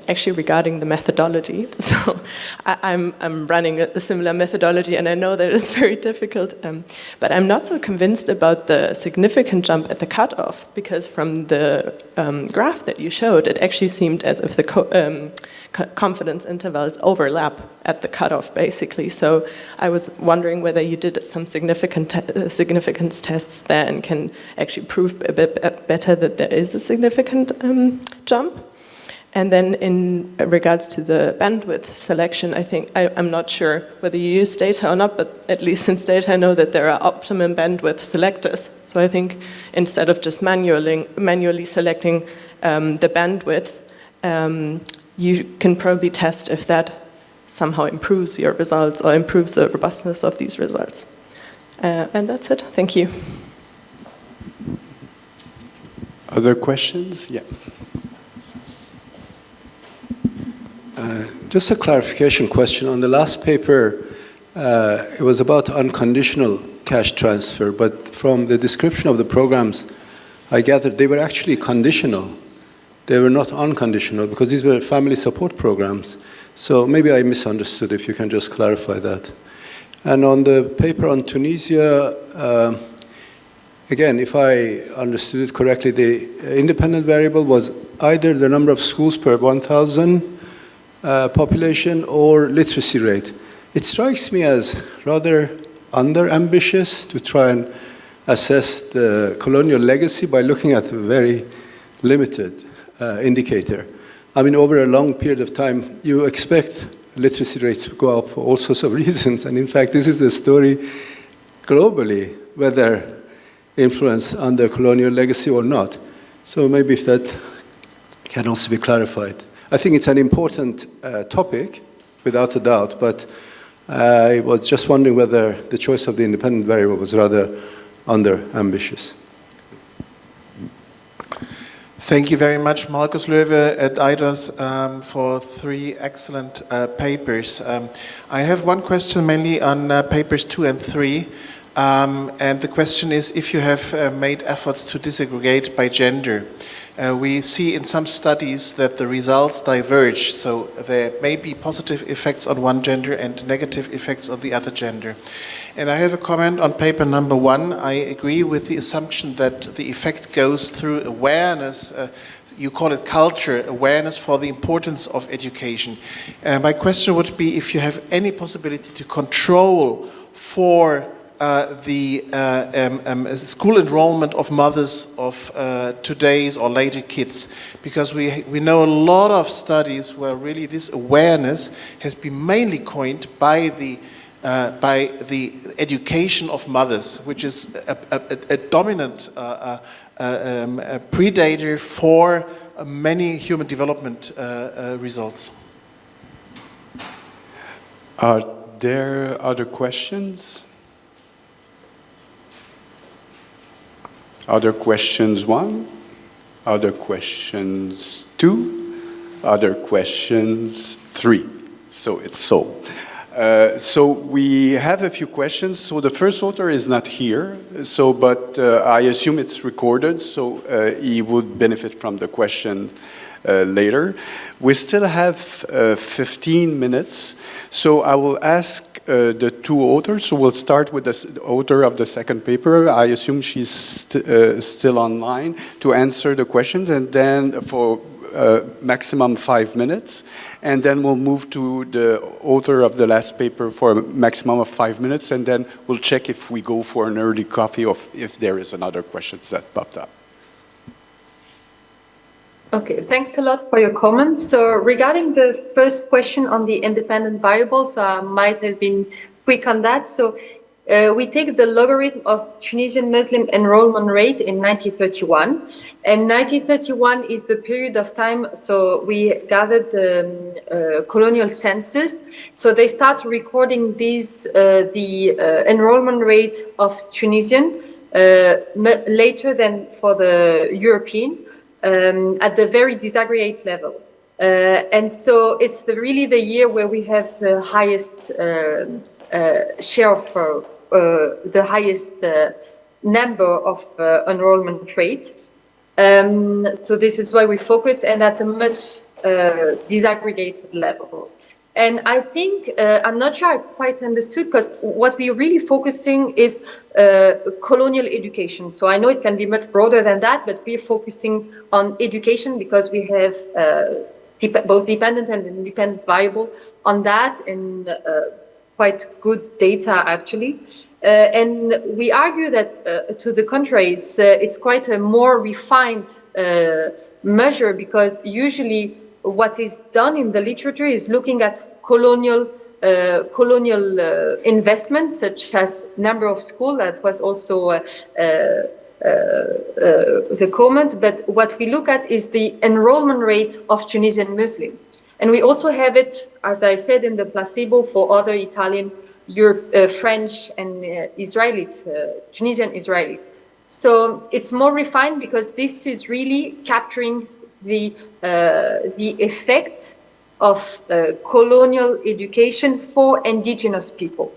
actually regarding the methodology. So I'm running a similar methodology, and I know that it's very difficult, but I'm not so convinced about the significant jump at the cutoff, because from the graph that you showed, it actually seemed as if the confidence intervals overlap at the cutoff, basically. So I was wondering whether you did some significance tests there and can actually prove a bit better that there is a significant jump. And then in regards to the bandwidth selection, I think, I'm not sure whether you use data or not, but at least since data I know that there are optimum bandwidth selectors. So I think instead of just manually selecting the bandwidth, you can probably test if that somehow improves your results or improves the robustness of these results. And that's it. Thank you. Other questions? Yeah. Just a clarification question. On the last paper, it was about unconditional cash transfer, but from the description of the programs, I gathered they were actually conditional. They were not unconditional, because these were family support programs. So maybe I misunderstood, if you can just clarify that. And on the paper on Tunisia, again, if I understood it correctly, the independent variable was either the number of schools per 1,000 population or literacy rate. It strikes me as rather under-ambitious to try and assess the colonial legacy by looking at a very limited indicator. I mean, over a long period of time, you expect literacy rates to go up for all sorts of reasons. And in fact, this is the story globally, whether influence under colonial legacy or not. So maybe if that can also be clarified. I think it's an important topic, without a doubt, but I was just wondering whether the choice of the independent variable was rather under-ambitious. Thank you very much, Markus Löwe at IDOS, for 3 excellent papers. I have one question mainly on papers 2 and 3. And the question is if you have made efforts to disaggregate by gender. We see in some studies that the results diverge, so there may be positive effects on one gender and negative effects on the other gender. And I have a comment on paper number 1. I agree with the assumption that the effect goes through awareness, you call it culture, awareness for the importance of education. My question would be if you have any possibility to control for the school enrollment of mothers of today's or later kids, because we know a lot of studies where really this awareness has been mainly coined by the education of mothers, which is a dominant predator for many human development results. Are there other questions? Other questions 1, other questions 2, other questions 3. So it's so. So we have a few questions. So the first author is not here, so but I assume it's recorded, so he would benefit from the questions later. We still have 15 minutes, so I will ask the 2 authors. So we'll start with the author of the second paper. I assume she's still online to answer the questions, and then for maximum 5 minutes, and then we'll move to the author of the last paper for a maximum of 5 minutes, and then we'll check if we go for an early coffee or if there is another question that popped up. Okay, thanks a lot for your comments. So regarding the first question on the independent variables, I might have been quick on that. So we take the logarithm of Tunisian Muslim enrollment rate in 1931. And 1931 is the period of time, so we gathered the colonial census. So they start recording these, the enrollment rate of Tunisian later than for the European. At the very disaggregate level. And so it's really the year where we have the highest share of, the highest number of enrollment rate. So this is why we focused, and at a much disaggregated level. And I think, I'm not sure I quite understood, because what we're really focusing is colonial education. So I know it can be much broader than that, but we're focusing on education because we have both dependent and independent variable on that, and quite good data actually. And we argue that to the contrary, it's quite a more refined measure, because usually what is done in the literature is looking at colonial investments, such as number of schools. That was also the comment. But what we look at is the enrollment rate of Tunisian Muslims. And we also have it, as I said, in the placebo for other Italian, French, and Israeli, Tunisian Israeli. So it's more refined because this is really capturing the effect of colonial education for indigenous people.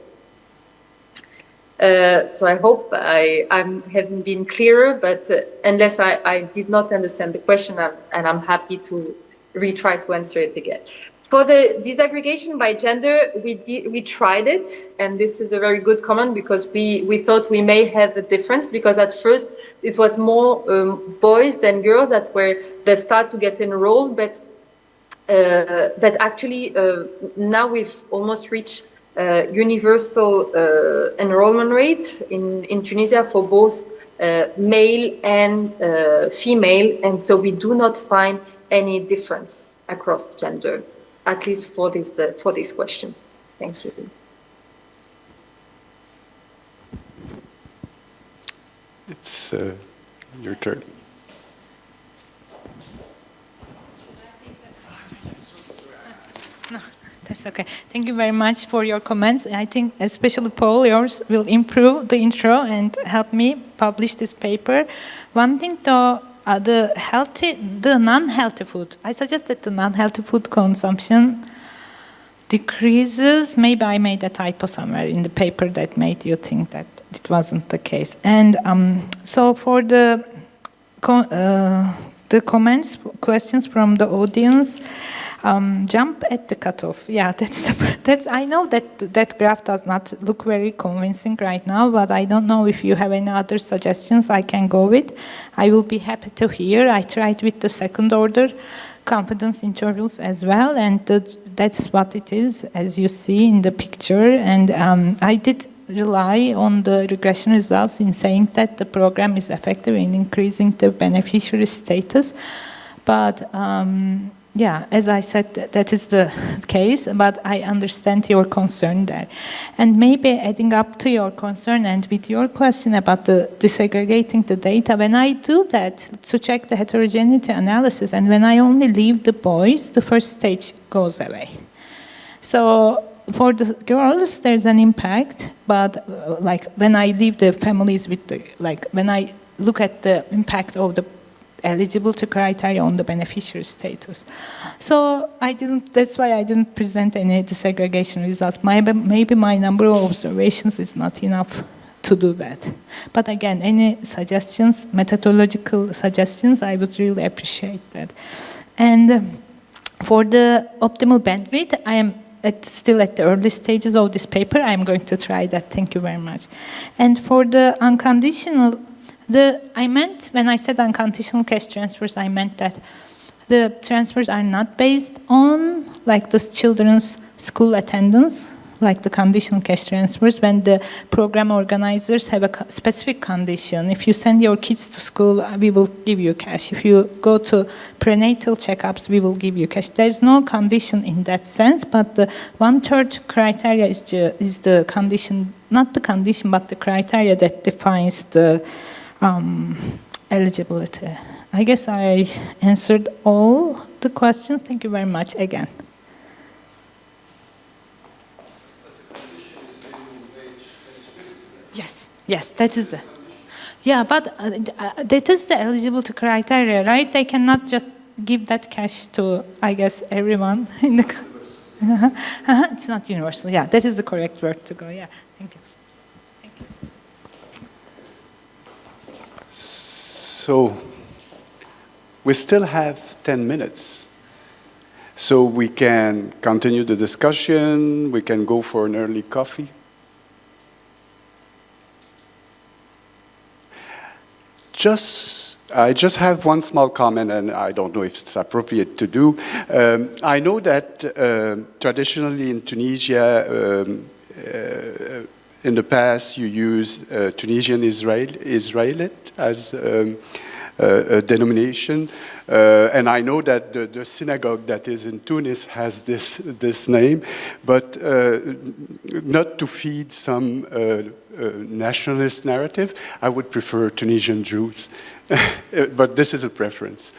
So I hope I haven't been clearer, but unless I did not understand the question, and I'm happy to retry to answer it again. For the disaggregation by gender, we tried it, and this is a very good comment, because we thought we may have a difference, because at first it was more boys than girls that start to get enrolled, but actually now we've almost reached universal enrollment rate in Tunisia for both male and female, and so we do not find any difference across gender, at least for this question. Thank you. It's your turn. No, that's okay. Thank you very much for your comments. I think especially Paul, yours will improve the intro and help me publish this paper. One thing though, the non-healthy food, I suggest that the non-healthy food consumption decreases. Maybe I made a typo somewhere in the paper that made you think that it wasn't the case. And so for the comments, questions from the audience, jump at the cutoff. Yeah, that's. I know that graph does not look very convincing right now, but I don't know if you have any other suggestions I can go with. I will be happy to hear. I tried with the second order confidence intervals as well, and that's what it is, as you see in the picture. And I did rely on the regression results in saying that the program is effective in increasing the beneficiary status, but yeah, as I said, that is the case, but I understand your concern there. And maybe adding up to your concern and with your question about the disaggregating the data, when I do that to check the heterogeneity analysis, and when I only leave the boys, the first stage goes away. So for the girls, there's an impact, but like when I leave the families with the, like when I look at the impact of the eligibility criteria on the beneficiary status. So that's why I didn't present any disaggregation results. Maybe my number of observations is not enough to do that. But again, any suggestions, methodological suggestions, I would really appreciate that. And for the optimal bandwidth, I am still at the early stages of this paper. I'm going to try that. Thank you very much. And for the unconditional, I meant, when I said unconditional cash transfers, I meant that the transfers are not based on like the children's school attendance, like the conditional cash transfers, when the program organizers have a specific condition. If you send your kids to school, we will give you cash. If you go to prenatal checkups, we will give you cash. There's no condition in that sense, but the 1/3 criteria is the condition, not the condition, but the criteria that defines the eligibility. I guess I answered all the questions. Thank you very much again. Yes, that is the. Yeah, but that is the eligibility criteria, right? They cannot just give that cash to, I guess, everyone in the. It's not universal. Yeah, that is the correct word to go. Yeah, thank you. So we still have 10 minutes. So we can continue the discussion, we can go for an early coffee. I just have one small comment, and I don't know if it's appropriate to do. I know that traditionally in Tunisia, in the past, you use Tunisian Israelite as a denomination, and I know that the synagogue that is in Tunis has this name, but not to feed some nationalist narrative, I would prefer Tunisian Jews, but this is a preference.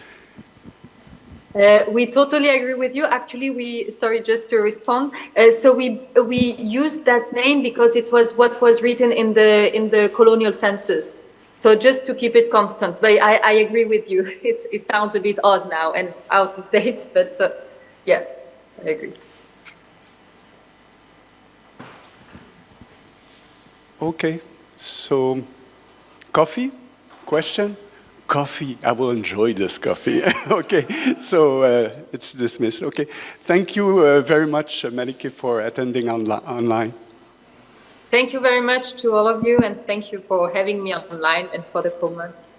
We totally agree with you. Actually, sorry, just to respond. So we used that name because it was what was written in the colonial census. So just to keep it constant. But I agree with you. It sounds a bit odd now and out of date, but yeah, I agree. Okay, so coffee? Question? Coffee. I will enjoy this coffee. Okay, so it's dismissed. Okay, thank you very much, Maleke, for attending online. Thank you very much to all of you, and thank you for having me online and for the comments.